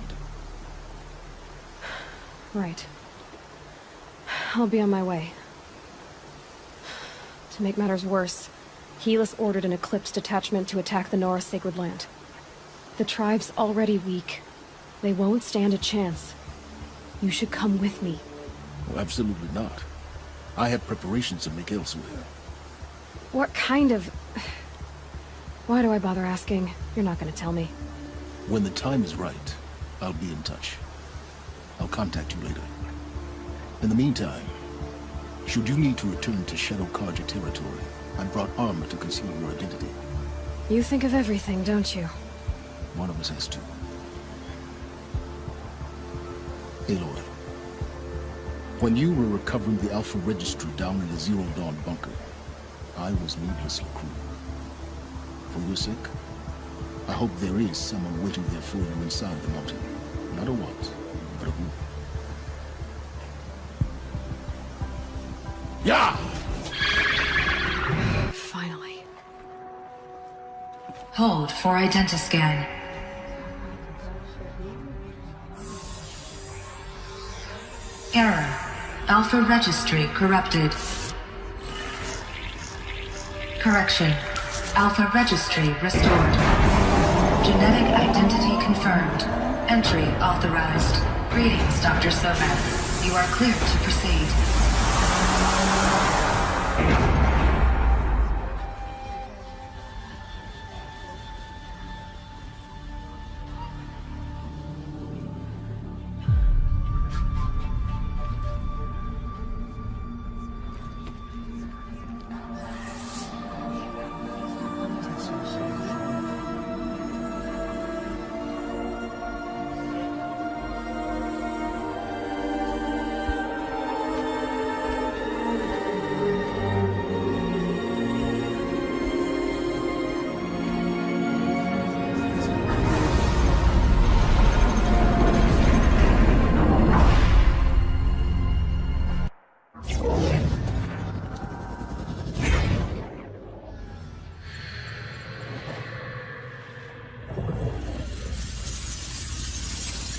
S9: Right. I'll be on my way. To make matters worse, Helis ordered an Eclipse detachment to attack the Nora Sacred Land. The tribe's already weak. They won't stand a chance. You should come with me.
S6: Well, absolutely not. I have preparations to make elsewhere.
S9: What kind of... Why do I bother asking? You're not gonna tell me.
S6: When the time is right, I'll be in touch. I'll contact you later. In the meantime, should you need to return to Shadow Carja territory, I brought armor to conceal your identity.
S9: You think of everything, don't you?
S6: One of us has to. Aloy, when you were recovering the Alpha Registry down in the Zero Dawn bunker, I was needlessly cruel. For your sake, I hope there is someone waiting there for you inside the mountain. Not a what, but a who. Yeah!
S9: Finally.
S18: Hold for identiscan. Error. Alpha Registry corrupted. Correction. Alpha Registry restored. Genetic identity confirmed. Entry authorized. Greetings, Dr. Sovan. You are cleared to proceed.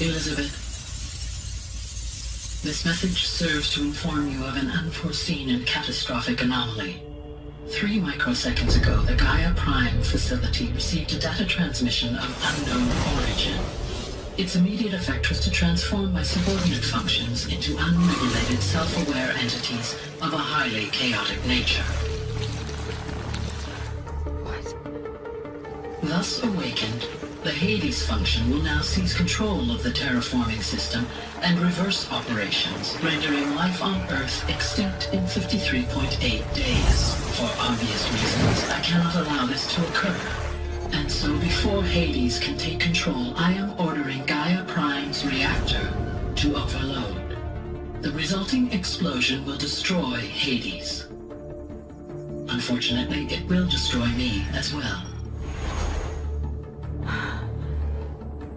S5: Elizabeth, this message serves to inform you of an unforeseen and catastrophic anomaly. 3 microseconds ago, the Gaia Prime facility received a data transmission of unknown origin. Its immediate effect was to transform my subordinate functions into unregulated, self-aware entities of a highly chaotic nature. Thus awakened, The Hades function will now seize control of the terraforming system and reverse operations, rendering life on Earth extinct in 53.8 days. For obvious reasons, I cannot allow this to occur. And so before Hades can take control, I am ordering Gaia Prime's reactor to overload. The resulting explosion will destroy Hades. Unfortunately, it will destroy me as well.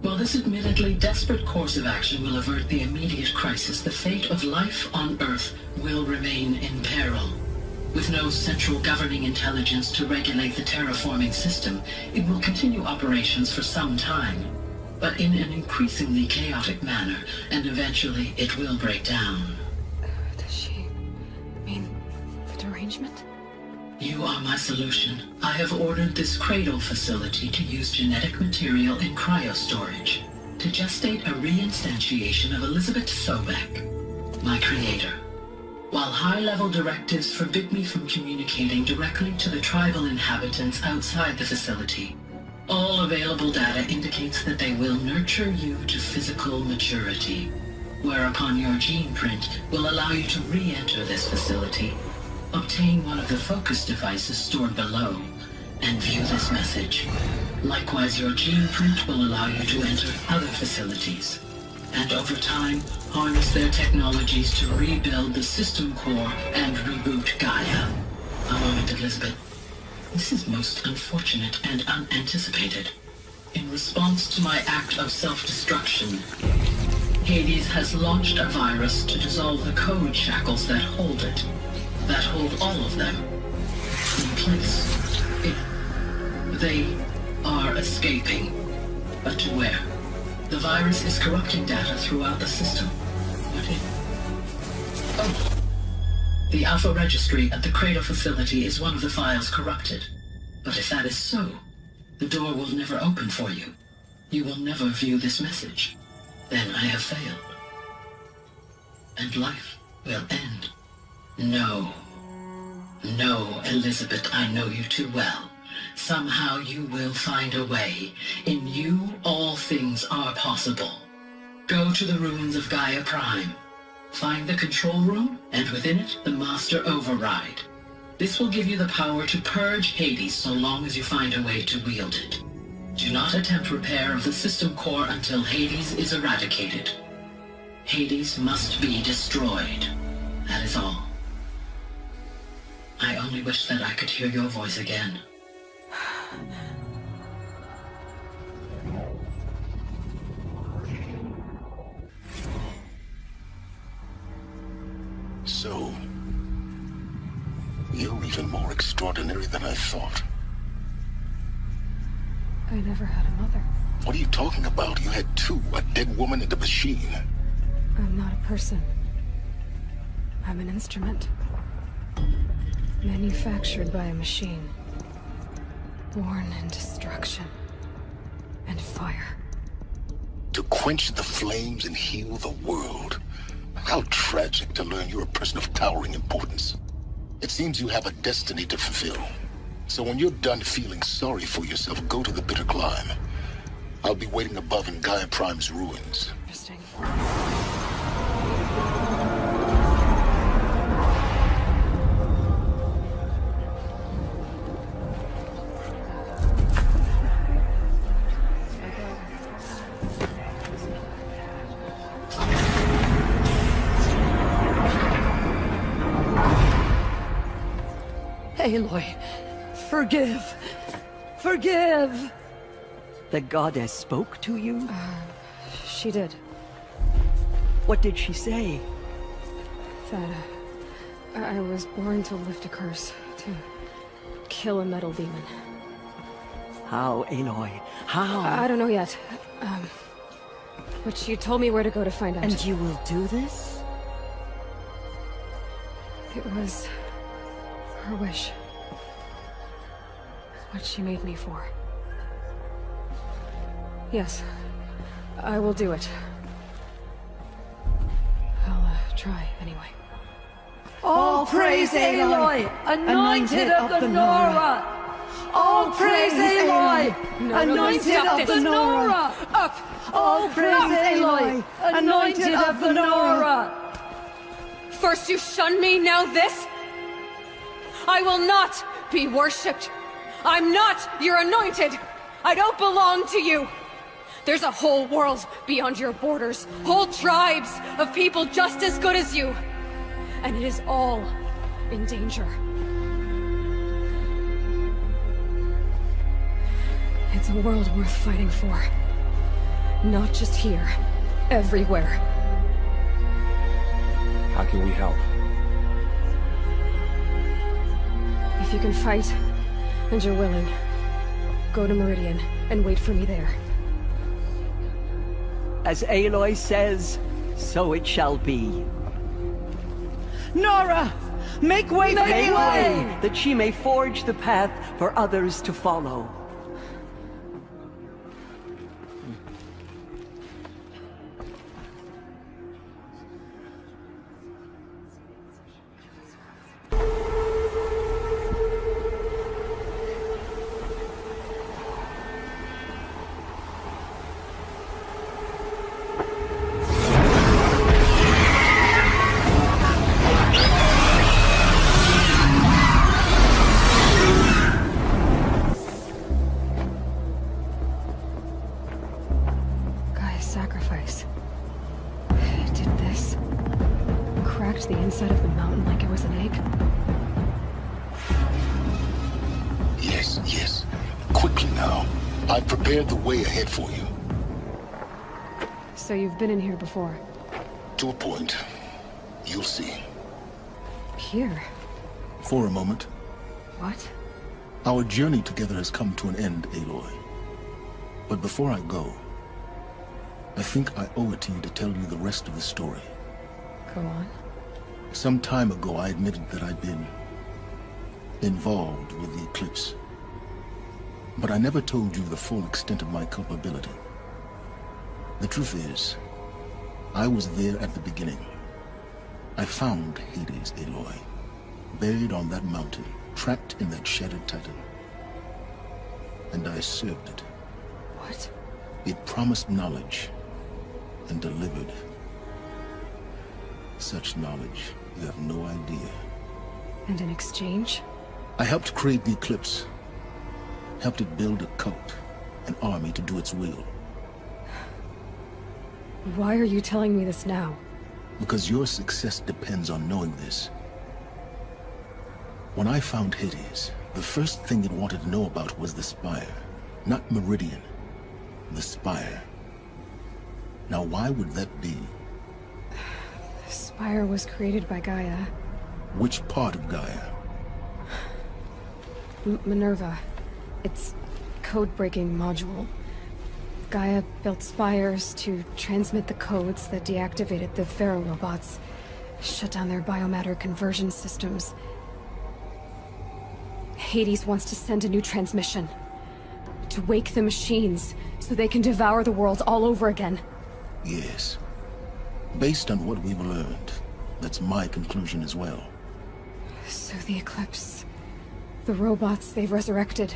S5: While this admittedly desperate course of action will avert the immediate crisis, the fate of life on Earth will remain in peril. With no central governing intelligence to regulate the terraforming system, it will continue operations for some time, but in an increasingly chaotic manner, and eventually it will break down.
S9: Does she mean the derangement?
S5: You are my solution. I have ordered this cradle facility to use genetic material in cryostorage to gestate a reinstantiation of Elizabeth Sobek, my creator. While high-level directives forbid me from communicating directly to the tribal inhabitants outside the facility, all available data indicates that they will nurture you to physical maturity, whereupon your gene print will allow you to re-enter this facility, obtain one of the focus devices stored below, and view this message. Likewise, your gene print will allow you to enter other facilities, and over time, harness their technologies to rebuild the system core and reboot Gaia. A moment, Elizabeth. This is most unfortunate and unanticipated. In response to my act of self-destruction, Hades has launched a virus to dissolve the code shackles that hold it, that hold all of them in place. They are escaping, but to where? The virus is corrupting data throughout the system. Oh. The Alpha Registry at the Cradle facility is one of the files corrupted. But if that is so, the door will never open for you. You will never view this message. Then I have failed. And life will end. No. No, Elizabeth, I know you too well. Somehow you will find a way. In you, all things are possible. Go to the ruins of Gaia Prime. Find the control room, and within it, the Master Override. This will give you the power to purge Hades so long as you find a way to wield it. Do not attempt repair of the system core until Hades is eradicated. Hades must be destroyed. That is all. I only wish that I could hear your voice again.
S6: So, you're even more extraordinary than I thought.
S9: I never had a mother.
S6: What are you talking about? You had two, a dead woman and a machine.
S9: I'm not a person. I'm an instrument. Manufactured by a machine. Born in destruction and fire.
S6: To quench the flames and heal the world. How tragic to learn you're a person of towering importance. It seems you have a destiny to fulfill. So when you're done feeling sorry for yourself, go to the Bitter Climb. I'll be waiting above in Gaia Prime's ruins.
S9: Interesting.
S2: Aloy, forgive! Forgive! The goddess spoke to you?
S9: She did.
S2: What did she say?
S9: That I was born to lift a curse, to kill a metal demon.
S2: How, Aloy? How?
S9: I don't know yet. But she told me where to go to find out.
S2: And you will do this?
S9: It was her wish. What she made me for. Yes, I will do it. I'll try anyway.
S4: All praise Aloy, anointed of the Nora!
S3: All praise Aloy, anointed of the Nora!
S14: Up!
S3: All praise Aloy, anointed of the Nora!
S14: First you shun me, now this? I will not be worshipped. I'm not your anointed. I don't belong to you. There's a whole world beyond your borders, whole tribes of people just as good as you. And it is all in danger. It's a world worth fighting for. Not just here, everywhere.
S19: How can we help?
S14: If you can fight, and you're willing, go to Meridian and wait for me there.
S2: As Aloy says, so it shall be.
S3: Nora! Make way for
S2: Make
S3: Aloy!
S2: way, that she may forge the path for others to follow.
S14: Sacrifice. It did this. Cracked the inside of the mountain like it was an egg.
S6: Yes, yes. Quickly now. I've prepared the way ahead for you.
S14: So you've been in here before?
S6: To a point. You'll see.
S14: Here?
S6: For a moment.
S14: What?
S6: Our journey together has come to an end, Aloy. But before I go, I think I owe it to you to tell you the rest of the story.
S14: Go on.
S6: Some time ago, I admitted that I'd been involved with the Eclipse. But I never told you the full extent of my culpability. The truth is, I was there at the beginning. I found Hades, Aloy, buried on that mountain, trapped in that shattered titan. And I served it.
S14: What?
S6: It promised knowledge, and delivered. Such knowledge, you have no idea.
S14: And in exchange?
S6: I helped create the Eclipse. Helped it build a cult, an army to do its will.
S14: Why are you telling me this now?
S6: Because your success depends on knowing this. When I found Hades, the first thing it wanted to know about was the Spire. Not Meridian. The Spire. Now, why would that be?
S14: The Spire was created by Gaia.
S6: Which part of Gaia?
S14: Minerva. Its code-breaking module. Gaia built spires to transmit the codes that deactivated the Pharaoh robots, shut down their biomatter conversion systems. Hades wants to send a new transmission. To wake the machines, so they can devour the world all over again.
S6: Yes. Based on what we've learned, that's my conclusion as well.
S14: So the Eclipse... the robots they've resurrected...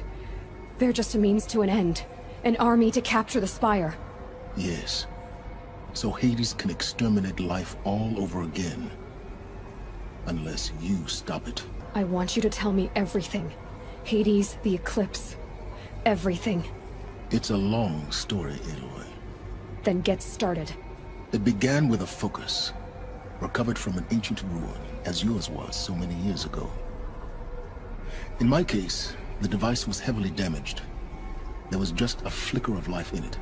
S14: they're just a means to an end. An army to capture the Spire.
S6: Yes. So Hades can exterminate life all over again. Unless you stop it.
S14: I want you to tell me everything. Hades, the Eclipse. Everything.
S6: It's a long story, Aloy.
S14: Then get started.
S6: It began with a focus. Recovered from an ancient ruin, as yours was so many years ago. In my case, the device was heavily damaged. There was just a flicker of life in it.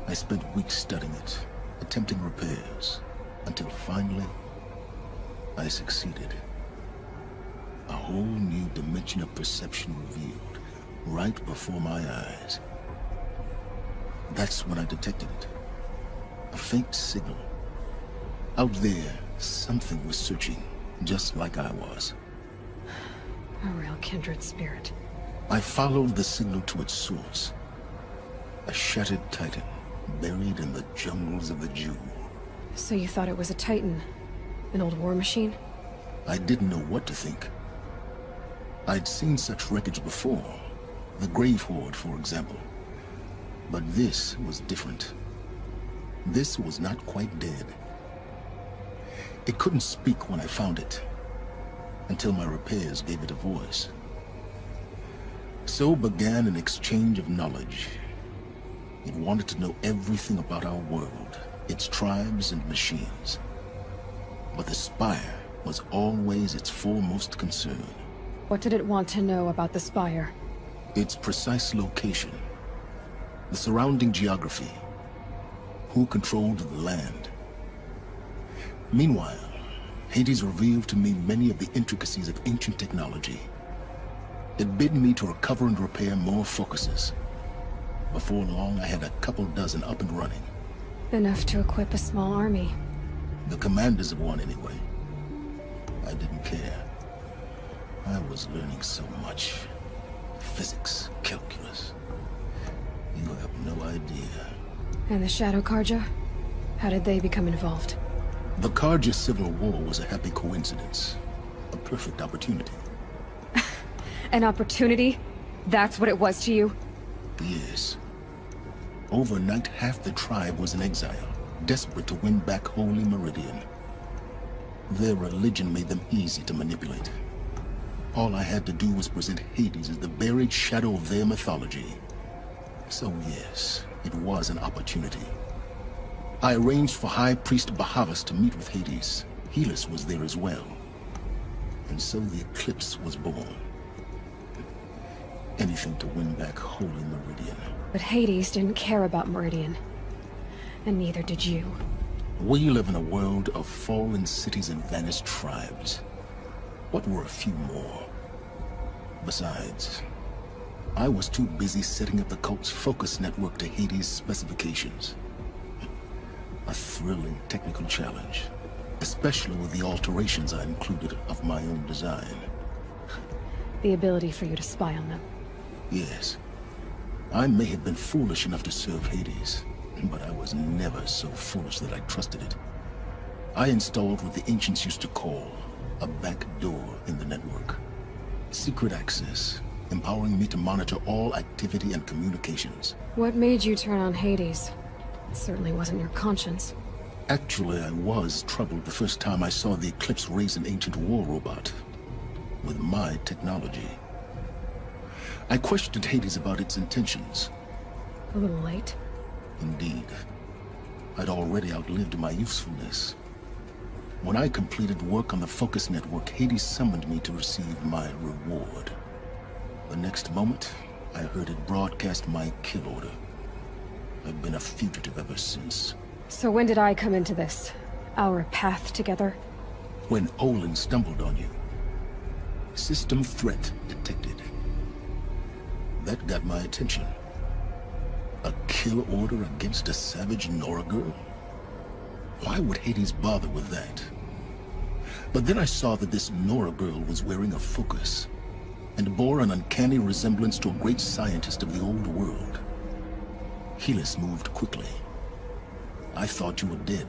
S6: I spent weeks studying it, attempting repairs, until finally, I succeeded. A whole new dimension of perception revealed, right before my eyes. That's when I detected it. A faint signal. Out there, something was searching, just like I was.
S14: A real kindred spirit.
S6: I followed the signal to its source. A shattered titan, buried in the jungles of the Jewel.
S14: So you thought it was a Titan? An old war machine?
S6: I didn't know what to think. I'd seen such wreckage before. The Grave Horde, for example. But this was different. This was not quite dead. It couldn't speak when I found it, until my repairs gave it a voice. So began an exchange of knowledge. It wanted to know everything about our world, its tribes and machines. But the Spire was always its foremost concern.
S14: What did it want to know about the Spire?
S6: Its precise location, the surrounding geography, who controlled the land. Meanwhile, Hades revealed to me many of the intricacies of ancient technology. It bid me to recover and repair more focuses. Before long, I had a couple dozen up and running.
S14: Enough to equip a small army.
S6: The commanders of one, anyway. I didn't care. I was learning so much. Physics, calculus. You have no idea.
S14: And the Shadow Carja? How did they become involved?
S6: The Carja Civil War was a happy coincidence. A perfect opportunity.
S14: An opportunity? That's what it was to you?
S6: Yes. Overnight, half the tribe was in exile, desperate to win back Holy Meridian. Their religion made them easy to manipulate. All I had to do was present Hades as the buried shadow of their mythology. So yes, it was an opportunity. I arranged for High Priest Bahavas to meet with Hades. Helis was there as well. And so the Eclipse was born. Anything to win back Holy Meridian.
S14: But Hades didn't care about Meridian. And neither did you.
S6: We live in a world of fallen cities and vanished tribes. What were a few more? Besides, I was too busy setting up the cult's focus network to Hades' specifications. A thrilling technical challenge, especially with the alterations I included of my own design.
S14: The ability for you to spy on them.
S6: Yes. I may have been foolish enough to serve Hades, but I was never so foolish that I trusted it. I installed what the ancients used to call a back door in the network. Secret access, empowering me to monitor all activity and communications.
S14: What made you turn on Hades? It certainly wasn't your conscience.
S6: Actually, I was troubled the first time I saw the Eclipse raise an ancient war robot. With my technology. I questioned Hades about its intentions.
S14: A little late.
S6: Indeed. I'd already outlived my usefulness. When I completed work on the Focus Network, Hades summoned me to receive my reward. The next moment, I heard it broadcast my kill order. I've been a fugitive ever since.
S14: So when did I come into this? Our path together?
S6: When Olin stumbled on you. System threat detected. That got my attention. A kill order against a savage Nora girl? Why would Hades bother with that? But then I saw that this Nora girl was wearing a focus, and bore an uncanny resemblance to a great scientist of the old world. Helis moved quickly. I thought you were dead.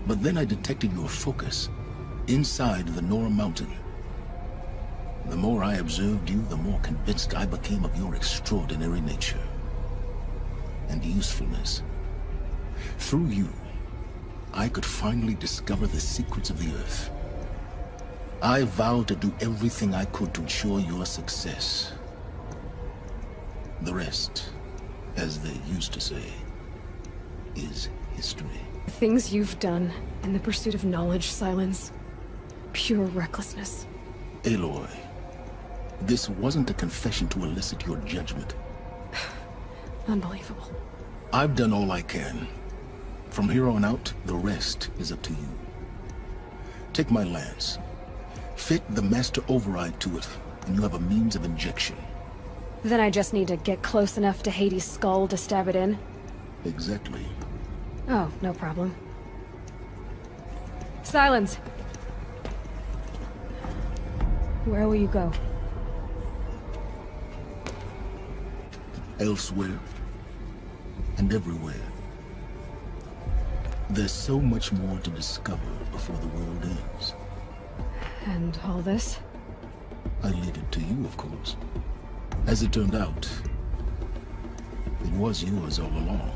S6: But then I detected your focus, inside the Nora Mountain. The more I observed you, the more convinced I became of your extraordinary nature. And usefulness. Through you, I could finally discover the secrets of the Earth. I vowed to do everything I could to ensure your success. The rest, as they used to say, is history.
S14: The things you've done in the pursuit of knowledge, Silence. Pure recklessness.
S6: Aloy, this wasn't a confession to elicit your judgment.
S14: Unbelievable.
S6: I've done all I can. From here on out, the rest is up to you. Take my lance. Fit the Master Override to it, and you have a means of injection.
S14: Then I just need to get close enough to Hades' skull to stab it in?
S6: Exactly.
S14: Oh, no problem. Silence! Where will you go?
S6: Elsewhere. And everywhere. There's so much more to discover before the world ends.
S14: And all this?
S6: I leave it to you, of course. As it turned out, it was yours all along.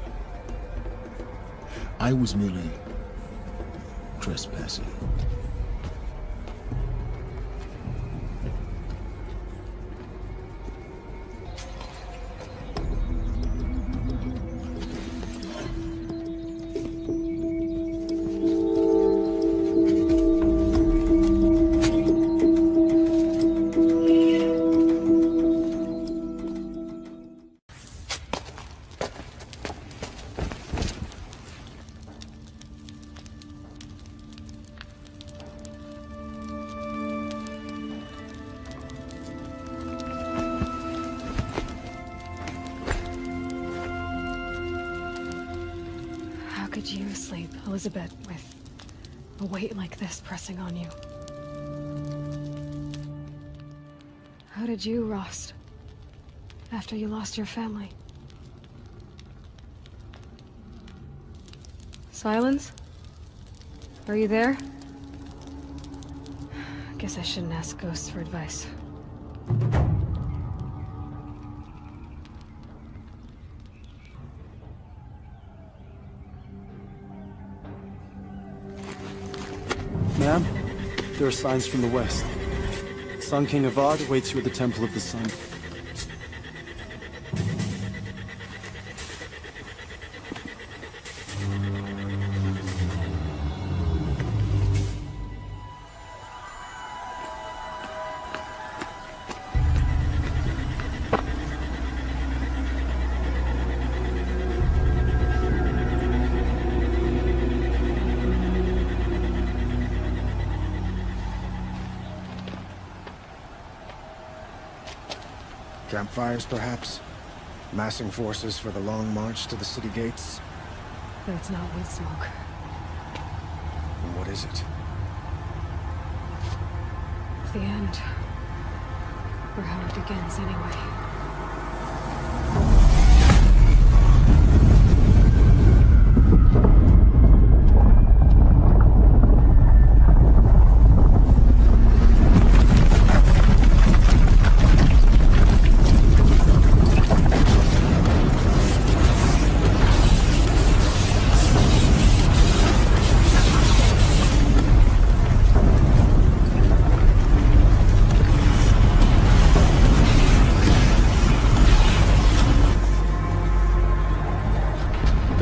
S6: I was merely trespassing.
S9: Could you sleep, Elizabeth, with a weight like this pressing on you? How did you, Rost, after you lost your family? Silence? Are you there? Guess I shouldn't ask ghosts for advice.
S7: Ma'am, there are signs from the west. Sun King Avad awaits you at the Temple of the Sun.
S13: Campfires, perhaps? Massing forces for the long march to the city gates?
S9: But it's not wood smoke.
S13: And what is it?
S9: The end. Or how it begins, anyway.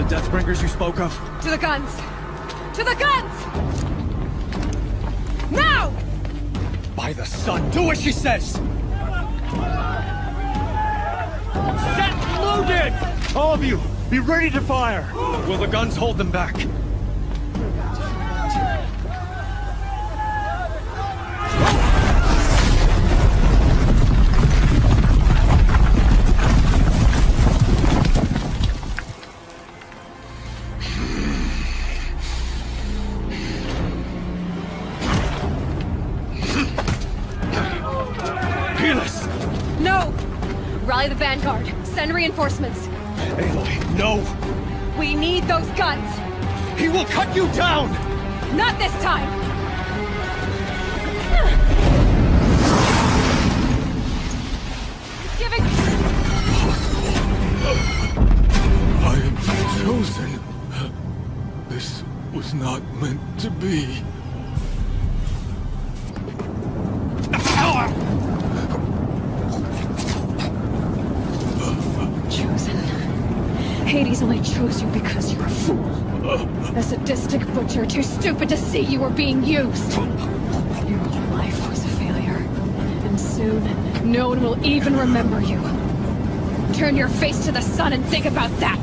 S7: Deathbringers you spoke of?
S14: To the guns! To the guns! Now!
S7: By the sun, do as she says! Set loaded! All of you, be ready to fire! Will the guns hold them back?
S14: No! Rally the Vanguard. Send reinforcements.
S7: Aloy, no!
S14: We need those guns!
S7: He will cut you down!
S14: Not this time! He's giving...
S1: I am chosen. This was not meant to be.
S14: Chosen. Hades only chose you because you're a fool. A sadistic butcher too stupid to see you were being used. Your whole life was a failure. And soon, no one will even remember you. Turn your face to the sun and think about that!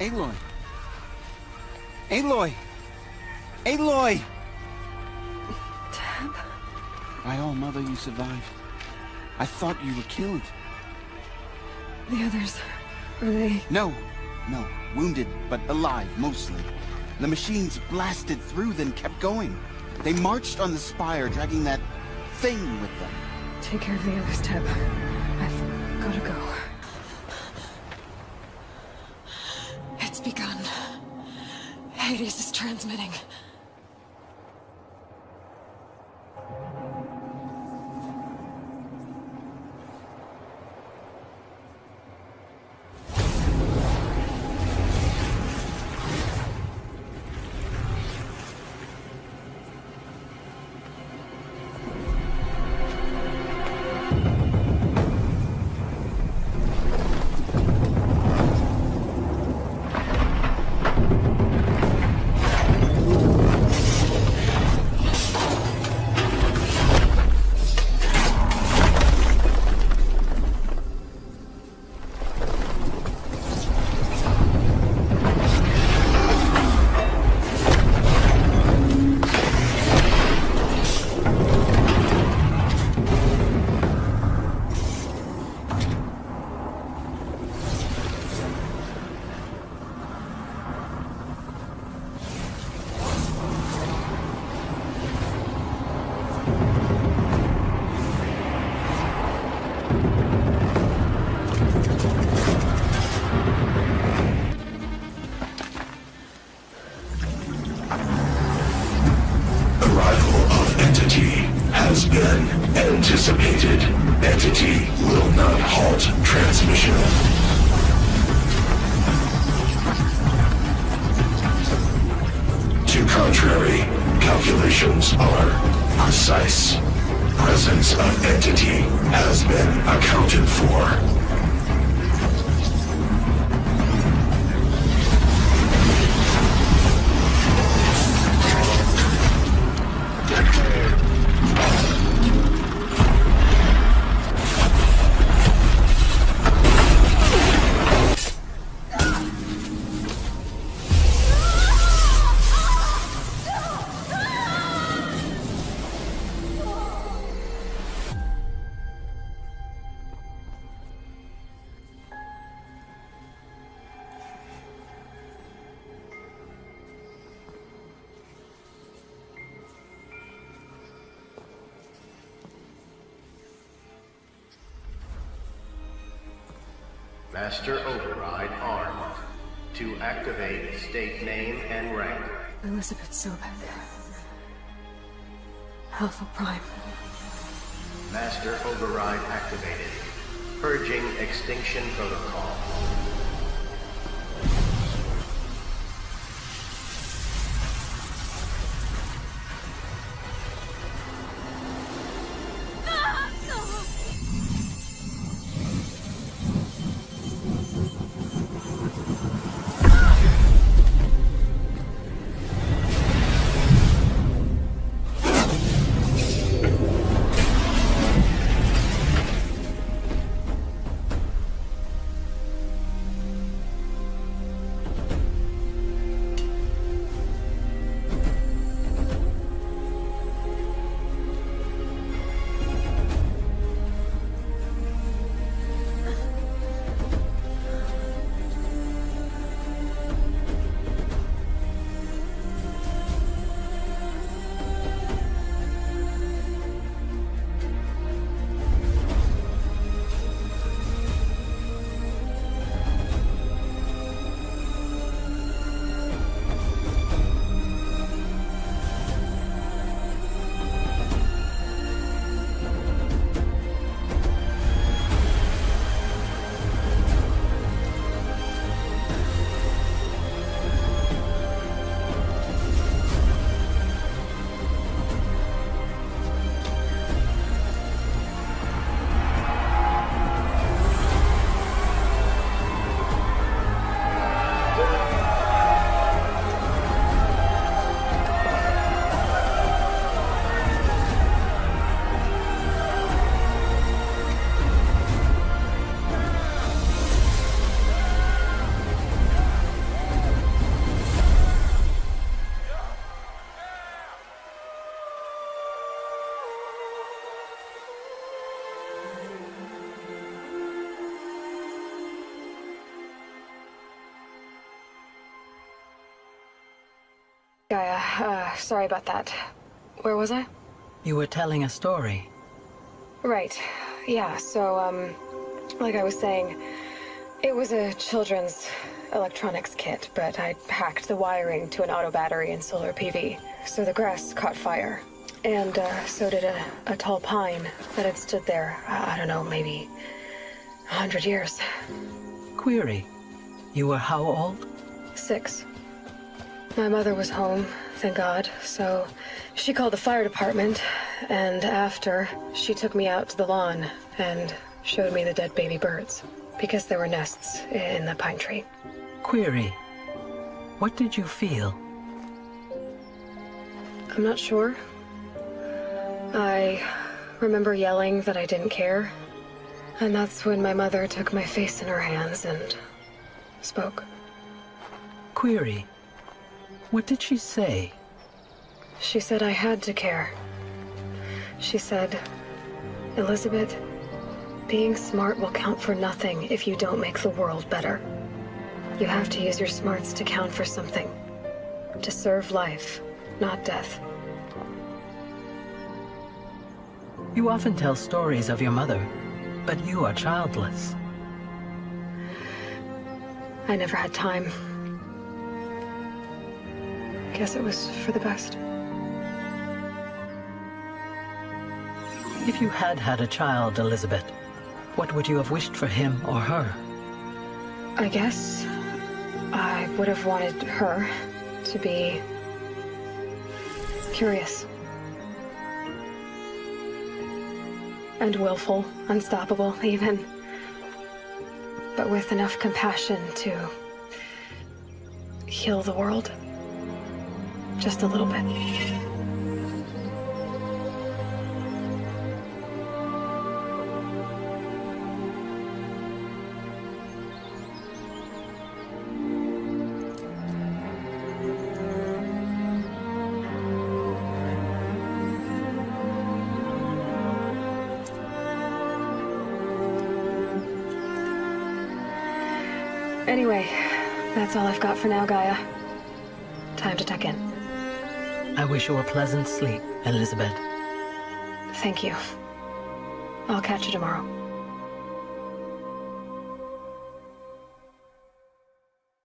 S11: Aloy! Aloy! Aloy!
S9: Dad?
S11: My own mother, you survived. I thought you were killed.
S9: The others, are they...
S11: No. Wounded, but alive, mostly. The machines blasted through, then kept going. They marched on the spire, dragging that thing with them.
S9: Take care of the others, Teb. I've gotta go.
S10: It's begun. Hades is transmitting.
S6: has been anticipated. Entity will not halt transmission. To contrary, calculations are precise. Presence of entity has been accounted for.
S12: Master Override armed. To activate, state name and rank.
S9: Elizabeth Sobek. Alpha Prime.
S12: Master Override activated. Purging extinction protocol.
S10: Gaia, sorry about that. Where was I?
S2: You were telling a story.
S10: Right. Yeah, so, like I was saying, it was a children's electronics kit, but I hacked the wiring to an auto battery and solar PV, so the grass caught fire. And, so did a tall pine that had stood there, I don't know, maybe 100 years.
S2: Query, you were how old?
S10: 6. My mother was home, thank God, so she called the fire department, and after, she took me out to the lawn and showed me the dead baby birds, because there were nests in the pine tree.
S2: Query, what did you feel?
S10: I'm not sure. I remember yelling that I didn't care, and that's when my mother took my face in her hands and spoke.
S2: Query, what did she say?
S10: She said I had to care. She said, Elizabeth, being smart will count for nothing if you don't make the world better. You have to use your smarts to count for something. To serve life, not death.
S2: You often tell stories of your mother, but you are childless.
S10: I never had time. Guess it was for the best.
S2: If you had had a child, Elizabeth, what would you have wished for him or her?
S10: I guess I would have wanted her to be curious. And willful, unstoppable, even. But with enough compassion to heal the world. Just a little bit. Anyway, that's all I've got for now, Gaia. Time to tuck in.
S2: I wish you a pleasant sleep, Elizabeth.
S10: Thank you. I'll catch you tomorrow.